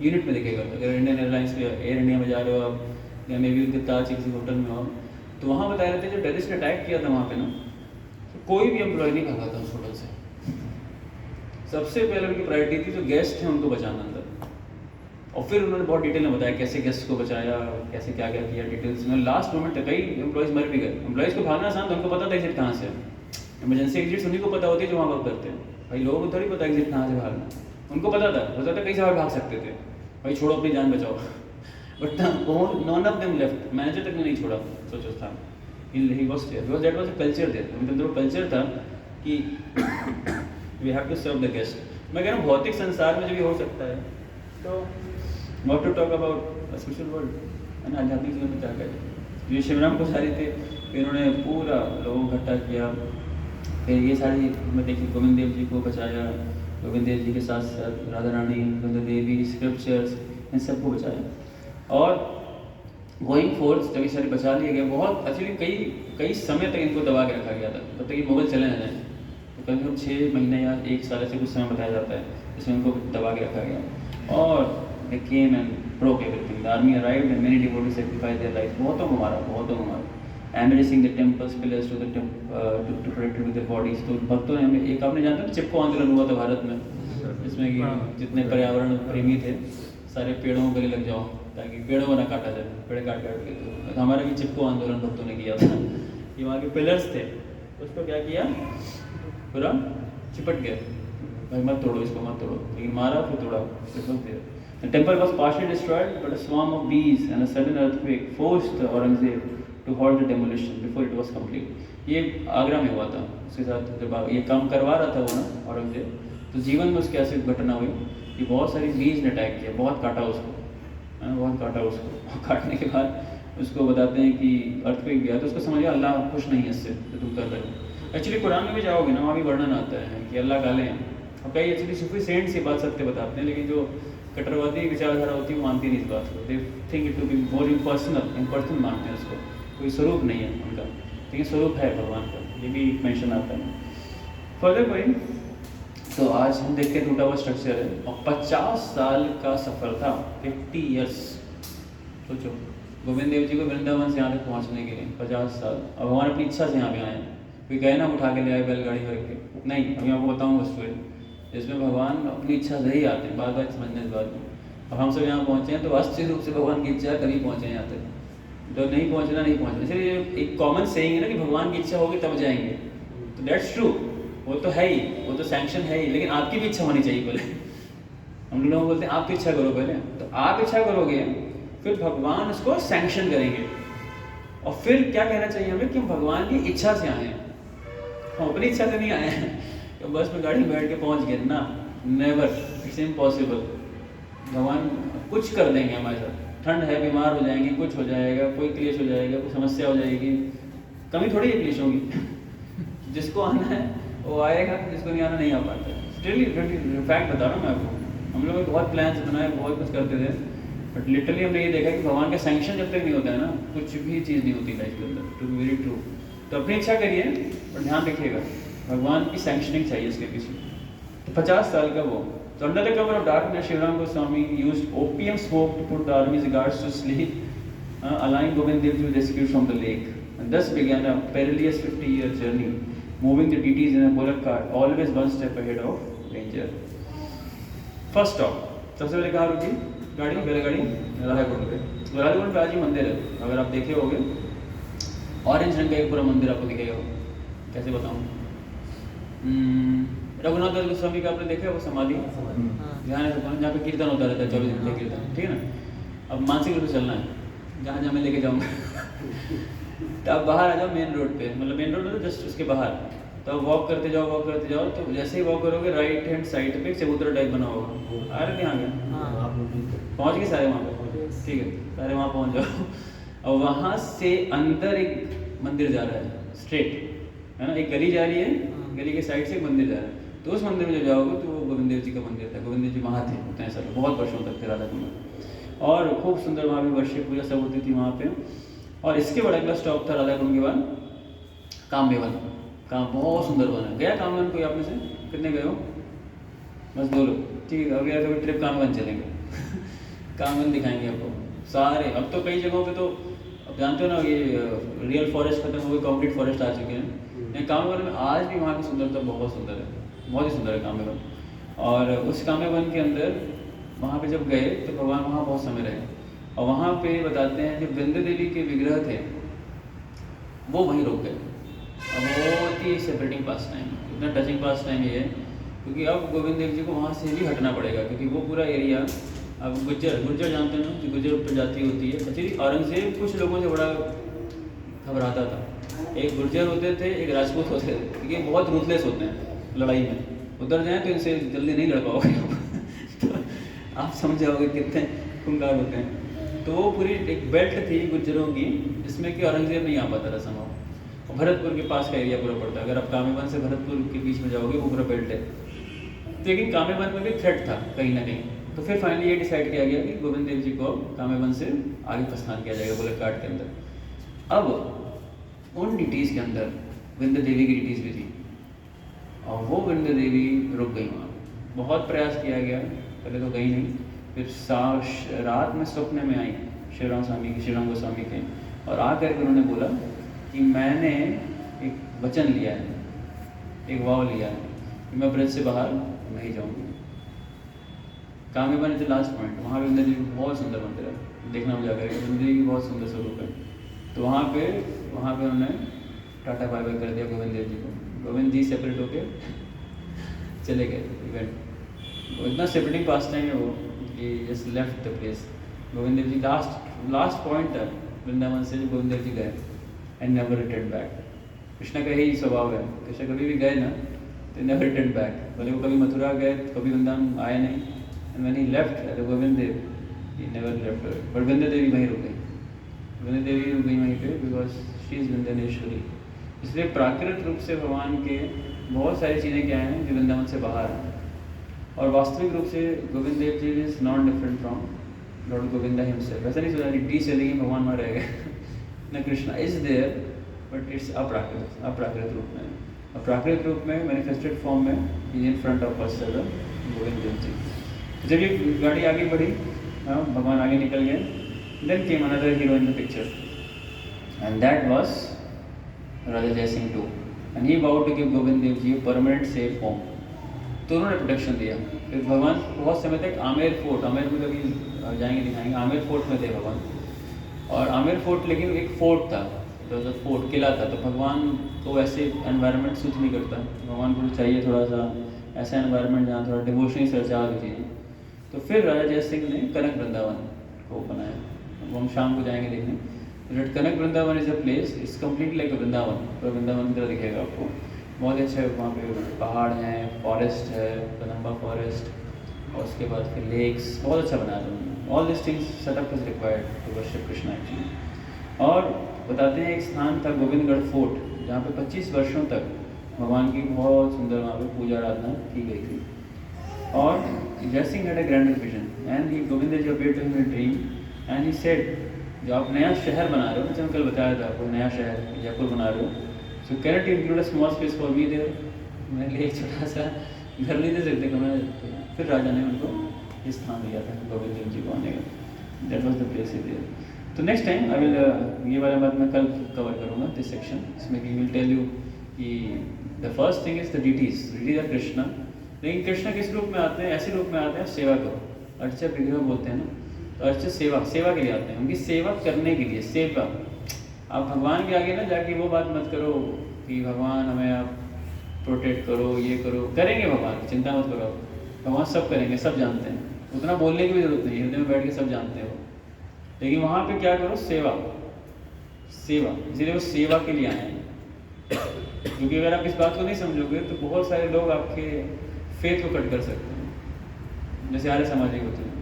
Speaker 1: यूनिट में दिखेगा। अगर इंडियन एयरलाइंस में, एयर इंडिया में जा रहे हो आप, या मे बी उनके ताज किसी होटल में हो, तो वहाँ बता रहे थे जब टेररिस्ट अटैक किया था वहाँ पे ना, कोई भी एम्प्लॉय नहीं भागा था उस होटल से। सबसे पहले उनकी प्रायोरिटी थी जो गेस्ट हैं उनको बचाना अंदर। और फिर उन्होंने बहुत डिटेल में बताया कैसे गेस्ट को बचाया, कैसे क्या क्या किया डिटेल्स में। लास्ट मोमेंट तक कई एम्प्लॉयज़ मर भी गए। एम्प्लॉयज़ को भागना आसान था, उनको पता था एग्जिट कहाँ से है। इमरजेंसी एग्जिट्स उन्हीं को पता होती है जो वहाँ वर्क करते हैं। भाई लोगों को थोड़ी पता एग्जिट कहाँ से भागना, उनको पता था कई सारे भाग सकते थे, भाई छोड़ो अपनी जान बचाओ। But none of them left, manager तक ने नहीं छोड़ा। सोचो था ही was there, because that was a culture there. उनके अंदर वो कल्चर था कि we have to serve the guest. मैं कह रहा हूँ भौतिक संसार में जब ये हो सकता है तो not to talk about spiritual world, है ना, आध्यात्मिक जीवन में क्या करें। ये शिवराम पुजारी थे, फिर उन्होंने पूरा लोगों को इकट्ठा किया। फिर ये सारी मैं देखिए गोविंद देव जी को बचाया, गोविंद देव जी के साथ साथ राधा रानी, गोविंद देवी, स्क्रिप्चर्स, इन सबको बचाया। और गोइंग फोर्थ जब ये सारे बचा लिए गए, बहुत एक्चुअली कई समय तक इनको दबा के रखा गया था, तब तक ये मुगल चले न जाए। तो कम से कम 6 महीने या 1 साल से कुछ समय बताया जाता है, इसमें इनको दबा के रखा गया। और they came and broke everything. The army arrived and many devotees sacrificed their lives. बहुतों को मारा, embracing the temples, pillars to protect with their bodies. तो भक्तों ने हमें एक आपने जानते हो चिपको आंदोलन हुआ था भारत में, जिसमें कि जितने पर्यावरण प्रेमी थे सारे पेड़ों को गले लग जाओ ताकि पेड़ों को ना काटा जाए, पेड़ काट के। तो हमारा भी चिपको आंदोलन भक्तों ने किया था। ये वहाँ के पिलर्स थे, उसको क्या किया, पूरा चिपट गए, भाई मत तोड़ो इसको, मत तोड़ो, लेकिन मारा फिर तोड़ा, फिर The temple was partially destroyed, but a swarm of bees and a sudden earthquake forced Aurangzeb to halt the demolition before it was complete. ये आगरा में हुआ था। उसके साथ जब ये काम करवा रहा था वो ना औरंगजेब, तो जीवन में उसकी ऐसी घटना हुई कि बहुत सारी बीज ने अटैक किया, बहुत काटा उसको। काटने के बाद उसको बताते हैं कि अर्थक्वेक गया, तो उसको समझिए अल्लाह खुश नहीं है इससे जो तुम कर रहे हो। एक्चुअली कुरान में भी जाओगे ना, वहाँ भी वर्णन आता है कि अल्लाह काले हैं। और कई एक्चुअली सूफी सेंट्स ये बात सत्य बताते हैं, लेकिन जो कट्टरवादी विचारधारा होती है वो मानती नहीं इस बात को। They think it to be more impersonal मानते हैं उसको, कोई स्वरूप नहीं है उनका, लेकिन स्वरूप है भगवान का, ये भी मेंशन आता है। फर्दर कोई तो आज हम देखते हैं टूटा हुआ स्ट्रक्चर है और 50 साल का सफ़र था, 50 ईयर्स। सोचो गोविंद देव जी को वृंदावन से यहाँ तक पहुँचने के लिए 50 साल। अब हमारे अपनी इच्छा से यहाँ पे आए, कोई गए ना उठा के ले आए बैलगाड़ी भर के, नहीं। अभी आपको बताऊँ वस्तु जिसमें भगवान अपनी इच्छा से ही आते हैं, बार बार समझने इस बात को। अब हम सब यहाँ पहुँचे हैं तो वास्तविक रूप से भगवान की इच्छा तभी पहुँचे यहाँ तक। जो नहीं पहुँचना, इसलिए एक कॉमन सेइंग है ना कि भगवान की इच्छा होगी तब जाएंगे, तो दैट्स ट्रू, वो तो है ही, वो तो सैंक्शन है ही, लेकिन आपकी भी इच्छा होनी चाहिए पहले। हम लोग बोलते हैं आप इच्छा करो पहले, तो आप इच्छा करोगे फिर भगवान उसको सैंक्शन करेंगे। और फिर क्या कहना चाहिए हमें कि हम भगवान की इच्छा से आए हैं, हम अपनी इच्छा से नहीं आए हैं तो बस में गाड़ी बैठ के पहुंच गए ना, नेवर, इट्स इम्पॉसिबल। भगवान कुछ कर देंगे हमारे साथ, ठंड है, बीमार हो जाएंगे, कुछ हो जाएगा, कोई क्लेश हो जाएगा, कोई समस्या हो जाएगी, कमी थोड़ी है क्लेशों की। जिसको आना है वो आएगा, जिसको नहीं आना नहीं आ पाता। स्टिल फैक्ट बता रहा हूँ मैं आपको, हम लोग ने बहुत प्लान्स बनाए, बहुत कुछ करते थे, बट लिटरली हमने ये देखा कि भगवान का सैंक्शन जब तक नहीं होता है ना, कुछ भी चीज़ नहीं होती लाइफ के अंदर। To be very true. तो अपनी इच्छा करिए, पर ध्यान रखिएगा भगवान की सैंक्शनिंग चाहिए इसके पीछे। तो 50 साल का वो, तो under the cover of darkness Shivram Goswami used opium smoke to put the army's guards to sleep, allowing Govind Dev to be rescued from the lake. And thus began a perilous 50-year journey, moving the deities in a bullock cart, always one step ahead of danger. First stop, सबसे पहले कहाँ रुकी गाड़ी? बैलगाड़ी राधाकुंड पे। राधाकुंड पे आज ही मंदिर है, अगर आप देखे होगे, ऑरेंज रंग का एक पूरा मंदिर आपको दिखेगा। कैसे बताऊँ? रघुनाथ दास गोस्वामी का आपने देखा है वो समाधि, जहाँ पे कीर्तन होता रहता है 24 घंटे कीर्तन, ठीक है ना। अब मानसिक रूप से चलना है, जहाँ जहाँ मैं लेके जाऊँगा तो आप बाहर आ जाओ मेन रोड पे, मतलब मेन रोड तो जस्ट उसके बाहर, तो आप वॉक करते जाओ, तो जैसे ही वॉक करोगे राइट हैंड साइड पे एक चबूतरा टाइप बना होगा। आ रहे थे आगे, पहुँच गए सारे वहाँ पे, ठीक है, सारे वहाँ पहुँच जाओ। और वहाँ से अंदर एक मंदिर जा रहा है स्ट्रेट, है ना, एक गली जा रही है, गली के साइड से एक मंदिर जा रहा है। तो उस मंदिर में जब जाओगे तो वो गोविंद देव जी का मंदिर था। गोविंद देव जी वहाँ थे उतने साल, बहुत वर्षों तक थे राधा कुंड, और खूब सुंदर वहाँ पे वर्षिप पूजा सब होती थी वहाँ पे। और इसके बड़ा अगला स्टॉप था राधा कुंड के बाद कामदेवन। काम बहुत सुंदर बना। गया कामदेवन कोई आप में से? कितने गए हो? बस 2 लोग, ठीक है। अगले कभी ट्रिप कामदेवन चलेंगे कामदेवन दिखाएंगे आपको सारे। अब तो कई जगहों पे तो अब जानते हो ना, ये रियल फॉरेस्ट खत्म हो गए, कंक्रीट फॉरेस्ट आ चुके हैं। लेकिन कामदेवन में आज भी वहाँ की सुंदरता बहुत सुंदर है, बहुत ही सुंदर है कामदेवन। और उस कामदेवन के अंदर वहाँ पे जब गए तो भगवान वहाँ बहुत समय रहे, और वहाँ पे बताते हैं जो वृंदा देवी के विग्रह थे वो वहीं रुक गए। अब बहुत ही सेपरेटिंग पास टाइम, इतना टचिंग पास टाइम ये है, क्योंकि अब गोविंद देव जी को वहाँ से भी हटना पड़ेगा, क्योंकि वो पूरा एरिया अब गुज्जर जानते हैं ना, जो गुज्जर प्रजाति होती है। एक्चुअली औरंगजेब कुछ लोगों से बड़ा घबराता था। एक गुर्जर होते थे, एक राजपूत होते थे, क्योंकि बहुत रूथलेस होते हैं लड़ाई में। उधर जाएँ तो इनसे जल्दी नहीं लड़ पाओगे तो आप समझ जाओगे कितने खूंखार होते हैं। तो वो पूरी एक बेल्ट थी गुज्जरों की, जिसमें कि औरंगजेब नहीं आ पाता था संभव। और भरतपुर के पास का एरिया पूरा पड़ता है। अगर आप कामेवन से भरतपुर के बीच में जाओगे वो पूरा बेल्ट है। लेकिन कामेवन में भी थ्रेट था कहीं ना कहीं। तो फिर फाइनली ये डिसाइड किया गया कि गोविंद देव जी को कामेवन से आगे प्रस्थान किया जाएगा बुलेट कार्ट के अंदर। अब उन डिटीज़ के अंदर वृंदा देवी की डिटीज़ भी थी, और वो वृंदा देवी रुक गई वहाँ। बहुत प्रयास किया गया, पहले तो गई नहीं, फिर रात में स्वप्न में आई शिवराम गोस्वामी के, और आकर के उन्होंने बोला कि मैंने एक वचन लिया है, एक वाव लिया है कि मैं ब्रज से बाहर नहीं जाऊँगी। कामेवन इज द लास्ट पॉइंट। वहाँ पे वृंदा देवी बहुत सुंदर मंदिर है, देखना मुझे जाकर, वृंदा देवी की बहुत सुंदर स्वरूप है। तो वहाँ पे उन्होंने टाटा बाय बाय कर दिया गोविंद देव जी को। गोविंद जी सेपरेट होके चले गए इवेंट। वो इतना सेपरेटिंग पास टाइम है वो कि just left the place. Govind Dev ji last point था वृंदावन से जो गोविंद देव जी गए and never return back. Krishna का यही स्वभाव है, कृष्ण कभी भी गए ना तो नेवर रिटर्न बैक। भले वो कभी मथुरा गए, कभी वृंदावन आए नहीं, and when he left as Govind Dev he never left. But Vrinda Devi वहीं रुक गई, वृंदा देवी रुक गई वहीं पे, बिकॉज शी इज़ वृंदानेश्वरी। इसलिए प्राकृतिक रूप से भगवान के बहुत सारी चीज़ें क्या हैं जो वृंदावन से बाहर हैं, और वास्तविक रूप से Govind Dev ji is not different from lord Govinda himself. ऐसा नहीं सोचा कि डी चलेगी भगवान वहाँ रह गए न, Krishna is there but it's अप्राकृत रूप में, अप्राकृत रूप में मैनिफेस्टेड फॉर्म में is in front of us Govind Dev ji. जब ये गाड़ी आगे बढ़ी, भगवान आगे निकल गए, then came another hero in the picture and that was Raja Jai Singh two, and he vowed to give Govind Dev ji permanent safe home. तो उन्होंने प्रोटेक्शन दिया। फिर भगवान बहुत समय तक आमेर फोर्ट, आमेर में कभी जाएंगे दिखाएंगे, आमेर फोर्ट में थे भगवान। और आमेर फोर्ट लेकिन एक फोर्ट था, तो फोर्ट किला था, तो भगवान को ऐसे एनवायरनमेंट सूट नहीं करता। भगवान को चाहिए थोड़ा सा ऐसा एनवायरनमेंट जहाँ थोड़ा डिवोशनल चर्चा होती है। तो फिर राजा जय सिंह ने कनक वृंदावन को बनाया, वो हम शाम को जाएंगे देखने। Kanak Vrindavan is a place, it's completely like Vrindavan, तो वृंदावन की तरह दिखेगा आपको। बहुत अच्छा है, वहाँ पे पहाड़ हैं, फॉरेस्ट है, कदम्बा फॉरेस्ट, और उसके बाद फिर लेक्स, बहुत अच्छा बनाया था उन्होंने। All this things setup is required to worship Krishna actually. और बताते हैं एक स्थान था गोविंदगढ़ फोर्ट, जहाँ पे 25 वर्षों तक भगवान की बहुत सुंदर वहाँ पे पूजा आराधना की गई थी। और Jaisingh had a grand vision and he Govind ji appeared to him in a dream and he said, जो आप नया शहर बना रहे हो, जैसे कल बताया था आपको, नया शहर जयपुर बना रहे हो, so can it include a small space for me there, मेरे लिए एक छोटा सा घर नहीं दे सकते कमरा? फिर राजा ने उनको इस स्थान दिया था गोविंद जी को आने का, that was the place there. तो नेक्स्ट टाइम आई विल ये वाला बात मैं कल कवर करूँगा दिस सेक्शन, इसमें ही विल टेल यू कि the first thing is the deities are Krishna. लेकिन कृष्णा किस रूप में आते हैं? ऐसे रूप में आते हैं सेवा करो, अर्चा विग्रह बोलते हैं ना, तो अर्चा सेवा के लिए आते हैं, उनकी सेवा करने के लिए। सेवा, आप भगवान के आगे ना जाके वो बात मत करो कि भगवान हमें आप प्रोटेक्ट करो, ये करो, करेंगे भगवान, चिंता मत करो, भगवान सब करेंगे, सब जानते हैं, उतना बोलने की भी जरूरत नहीं है, हृदय में बैठ के सब जानते हो। लेकिन वहाँ पे क्या करो? सेवा, इसीलिए वो सेवा के लिए आए हैं। क्योंकि अगर आप इस बात को नहीं समझोगे तो बहुत सारे लोग आपके फेथ को कट कर सकते हैं। जैसे आर्य समाजी होते हैं,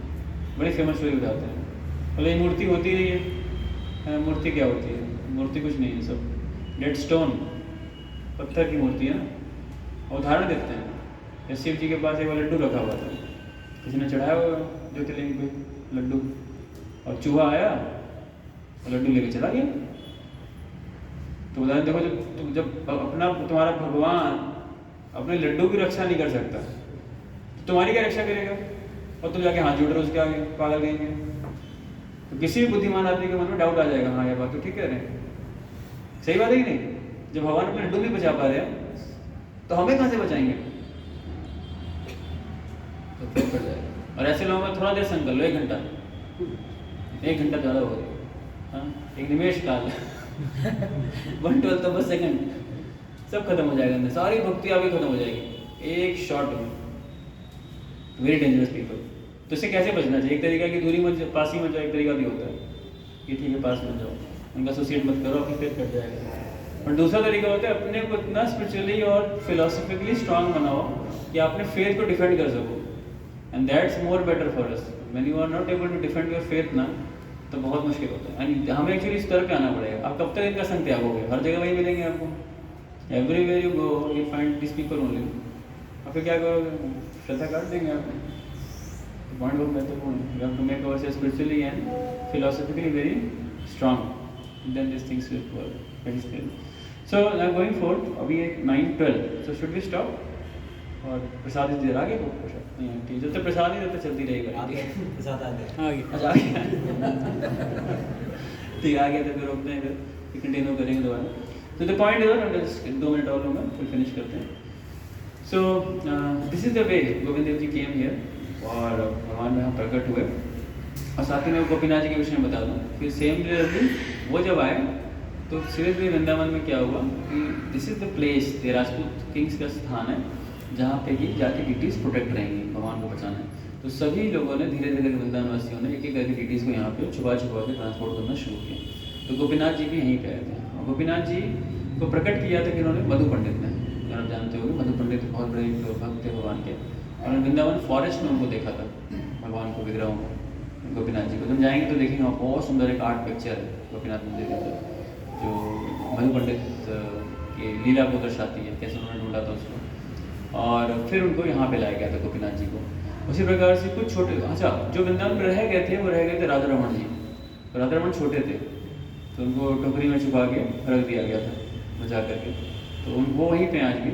Speaker 1: बड़ी फेमस स्टोरी बताते हैं, बोले ये मूर्ति होती नहीं है। मूर्ति क्या होती है? मूर्ति कुछ नहीं है, सब डेड स्टोन, पत्थर की मूर्ति है ना। उदाहरण देते हैं, शिव जी के पास एक लड्डू रखा हुआ था, किसी ने चढ़ाया हुआ ज्योतिर्लिंग पे लड्डू, और चूहा आया और लड्डू लेके चला गया। तो उदाहरण देखो, जब तुम्हारा भगवान अपने लड्डू की रक्षा नहीं कर सकता तो तुम्हारी क्या रक्षा करेगा? और तुम जाके हाथ जोड़ रहे हो उसके आगे, पागल कहेंगे। तो किसी भी बुद्धिमान आदमी के मन में डाउट आ जाएगा, हाँ ये बात तो ठीक कह रहे हैं, सही बात है कि नहीं? जब भगवान अपने लड्डू नहीं बचा पा रहे हैं तो हमें कहाँ से बचाएंगे? तो फिर पड़ जाएगा। और ऐसे लोगों में थोड़ा देर संकल्प लो, 1 घंटा, 1 घंटा ज़्यादा हो गया, हाँ, एक निमेश काल 1/12 तो बस सेकंड, सब खत्म हो जाएगा, अंदर सारी भक्ति आपकी खत्म हो जाएगी एक शॉट में। Very dangerous people. तो इससे कैसे बचना चाहिए? एक तरीका की दूरी मत, पास ही मत जाओ, एक तरीका भी होता है कि ठीक है पास मत जाओ, उनका एसोसिएट मत करो, आपकी फेथ कट जाएगा। और दूसरा तरीका होता है अपने को इतना स्पिरिचुअली और फिलोसफिकली स्ट्रांग बनाओ कि अपने फेथ को डिफेंड कर सको, and that's more better for us. When you are not able to defend your faith ना, तो बहुत मुश्किल होता है। एंड हमें एक्चुअली इस तरह पे आना पड़ेगा। आप कब तक इनका संग त्यागोगे? हर जगह वही मिलेंगे आपको, everywhere you go you find this people only. और फिर क्या करोगे? श्रद्धा काट देंगे आपको। पॉइंट बहुत महत्वपूर्ण है, you have to make ourselves spiritually and philosophically very strong, then this things will work very still. So now going forward, अभी 9:12, सो शुड वी स्टॉप? और प्रसाद इस देर आगे को नहीं ठीक, जब तक प्रसाद नहीं तब तक चलती रहेगी।
Speaker 3: प्रसाद आ गया,
Speaker 1: अच्छा आ गया ठीक आ गया तो फिर रोकते हैं, फिर कंटिन्यू करेंगे दोबारा। तो द पॉइंट इज 2 मिनट और लूँगा फिर फिनिश करते हैं। So this is the way Govind Dev ji came here, और भगवान यहाँ प्रकट हुए। और साथ ही मैं गोपीनाथ जी के विषय में बता दूँ, फिर सेम डे वो जब आए तो सीधे वृंदावन में क्या हुआ कि दिस इज द प्लेस, ये राजपूत किंग्स का स्थान है जहाँ पे कि जाके डिटीज़ प्रोटेक्ट रहेंगी, भगवान को बचाना है। तो सभी लोगों ने धीरे धीरे वृंदावन वासियों ने एक एक करके डिटीज़ को यहाँ पे छुपा के ट्रांसपोर्ट करना शुरू किया। तो गोपीनाथ जी भी यहीं पे आए थे, और गोपीनाथ जी को प्रकट किया था कि उन्होंने मधु पंडित ने, अगर आप जानते हो मधु पंडित बहुत बड़े भक्त थे भगवान के, और वृंदावन फॉरेस्ट में उनको देखा था भगवान को, विग्रहों को, गोपीनाथ जी को। तुम जाएंगे तो देखेंगे वहाँ बहुत सुंदर एक आर्ट पिक्चर है गोपीनाथ मंदिर के अंदर, जो मधु पंडित की लीला को दर्शाती है, कैसे उन्होंने ढूंढा था उसको, और फिर उनको यहाँ पे लाया गया था गोपीनाथ जी को। उसी प्रकार से कुछ छोटे, अच्छा जो वृंदावन में रह गए थे वो रह गए थे राधा रमन जी। तो राधा रमन छोटे थे तो उनको टोकरी में छुपा के रख दिया गया था बचा करके, तो वो वहीं पे आज भी।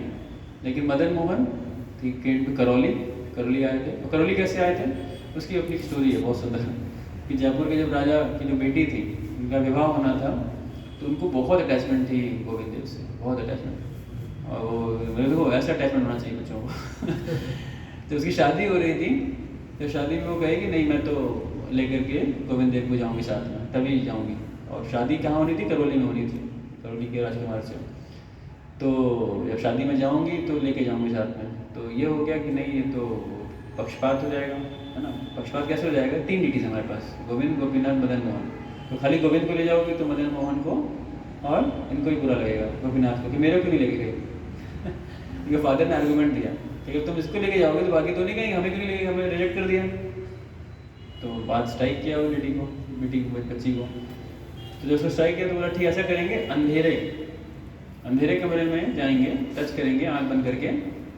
Speaker 1: लेकिन मदन मोहन ठीक केम टू करौली आए थे। और करौली कैसे आए थे उसकी अपनी स्टोरी है बहुत सुंदर, कि जयपुर के जब राजा की जो बेटी थी उनका विवाह होना था, तो उनको बहुत अटैचमेंट थी गोविंद देव से, बहुत अटैचमेंट, और वो मेरे को ऐसा अटैचमेंट होना चाहिए बच्चों को तो उसकी शादी हो रही थी, तो शादी में वो कहेगी नहीं मैं तो लेकर के गोविंद देव को जाऊँगी साथ में, तभी जाऊँगी। और शादी कहाँ होनी थी? करौली में होनी थी, करौली के राजकुमार से। तो जब शादी में जाऊँगी तो लेके जाऊँगी साथ में। तो ये हो गया कि नहीं ये तो पक्षपात हो जाएगा, है ना। पक्षपात कैसे हो जाएगा? 3 डिटीज हमारे पास, गोविंद, गोपीनाथ, मदन मोहन। तो खाली गोविंद को ले जाओगे तो मदन मोहन को और इनको ही बुरा लगेगा, गोपीनाथ को, कि मेरे को नहीं लेके गए इनके फादर ने आर्गूमेंट दिया कि अगर तुम इसको लेके जाओगे तो बाकी तो नहीं कहेंगे, हमें क्यों नहीं लेके, हमें रिजेक्ट कर दिया। तो बात स्ट्राइक किया वो बेटी को, बच्ची को। तो जब उसको स्ट्राइक किया तो बोला ठीक ऐसा करेंगे, अंधेरे अंधेरे कमरे में जाएंगे, टच करेंगे आंख बंद करके,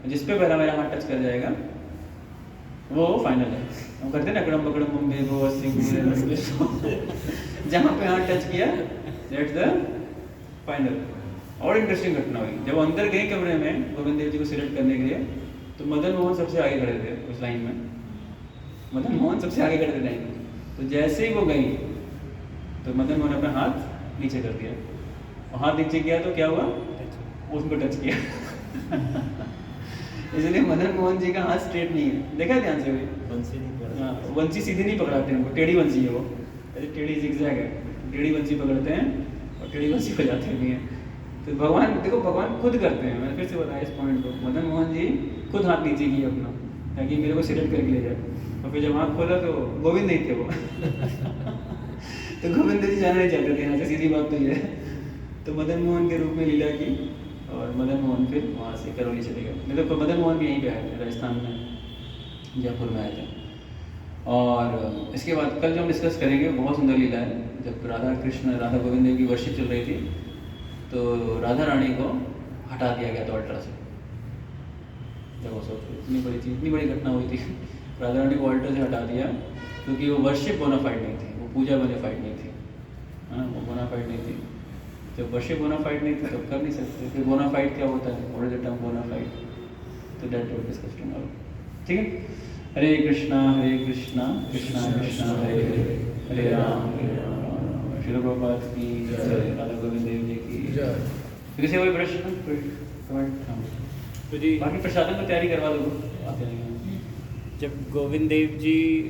Speaker 1: जिस पे पहला मेरा हाथ टच कर जाएगा वो फाइनल है। हम करते हैं ना अकड़म बकड़म बम्बे गो जहाँ पे हाथ टच किया दैट्स द फाइनल। और इंटरेस्टिंग घटना हुई, जब अंदर गए कमरे में गोविंद देव जी को सिलेक्ट करने के लिए, तो मदन मोहन सबसे आगे खड़े थे उस लाइन में। मदन मोहन सबसे आगे खड़े थे लाइन में। तो जैसे ही वो गई तो मदन मोहन अपना हाथ नीचे कर दिया, और हाथ नीचे किया तो क्या हुआ, उसको टच किया। इसलिए मदन मोहन जी का हाथ स्ट्रेट नहीं है, देखा ध्यान से भी। हाँ, वंशी सीधी नहीं पकड़ाते हैं उनको, टेढ़ी वंशी है वो, ऐसे टेढ़ी जिगजैग है, टेढ़ी वंशी पकड़ते हैं और टेढ़ी वंशी हो जाते भी हैं। तो भगवान देखो, भगवान खुद करते हैं। मैंने फिर से बताया इस पॉइंट को, मदन मोहन जी खुद हाथ नीचे किए अपना, ताकि मेरे को सिलेक्ट करके ले जाए। और फिर जब हाथ खोला तो गोविंद नहीं थे वो। तो गोविंद जी जाना नहीं चाहते थे यहाँ से, सीधी बात तो ये है। तो मदन मोहन के रूप में लीला की, और मदन मोहन फिर वहाँ से करौली चले गए। नहीं तो मदन मोहन भी यहीं पे आए थे, राजस्थान में, जयपुर में आए थे। और इसके बाद कल जो हम डिस्कस करेंगे, बहुत सुंदर लीला है। जब राधा कृष्ण, राधा गोविंद देव की वर्शिप चल रही थी, तो राधा रानी को हटा दिया गया था अल्टर से। जब वो सोचो, इतनी बड़ी चीज, इतनी बड़ी घटना हुई थी। राधा रानी को अल्टर से हटा दिया क्योंकि वो वर्शिप बोनाफाइड नहीं थी, वो पूजा बोनाफाइड नहीं थी, हाँ वो बोनाफाइड नहीं थी। जब वर्शिप बोनाफाइड नहीं थी तो कर नहीं सकते। फिर बोनाफाइड क्या होता है, what is the term bona fide, तो दैट विल डिस्कस टुमारो। ठीक है, हरे कृष्णा कृष्णा कृष्णा हरे हरे, हरे राम श्री प्रभुपाद की जय, राधा गोविंद देव जी की जय। किसी कोई प्रश्न, कोई कमेंट?
Speaker 3: तो जी
Speaker 1: बाकी प्रसादों की तैयारी करवा दो, आते नहीं।
Speaker 3: जब गोविंद देव जी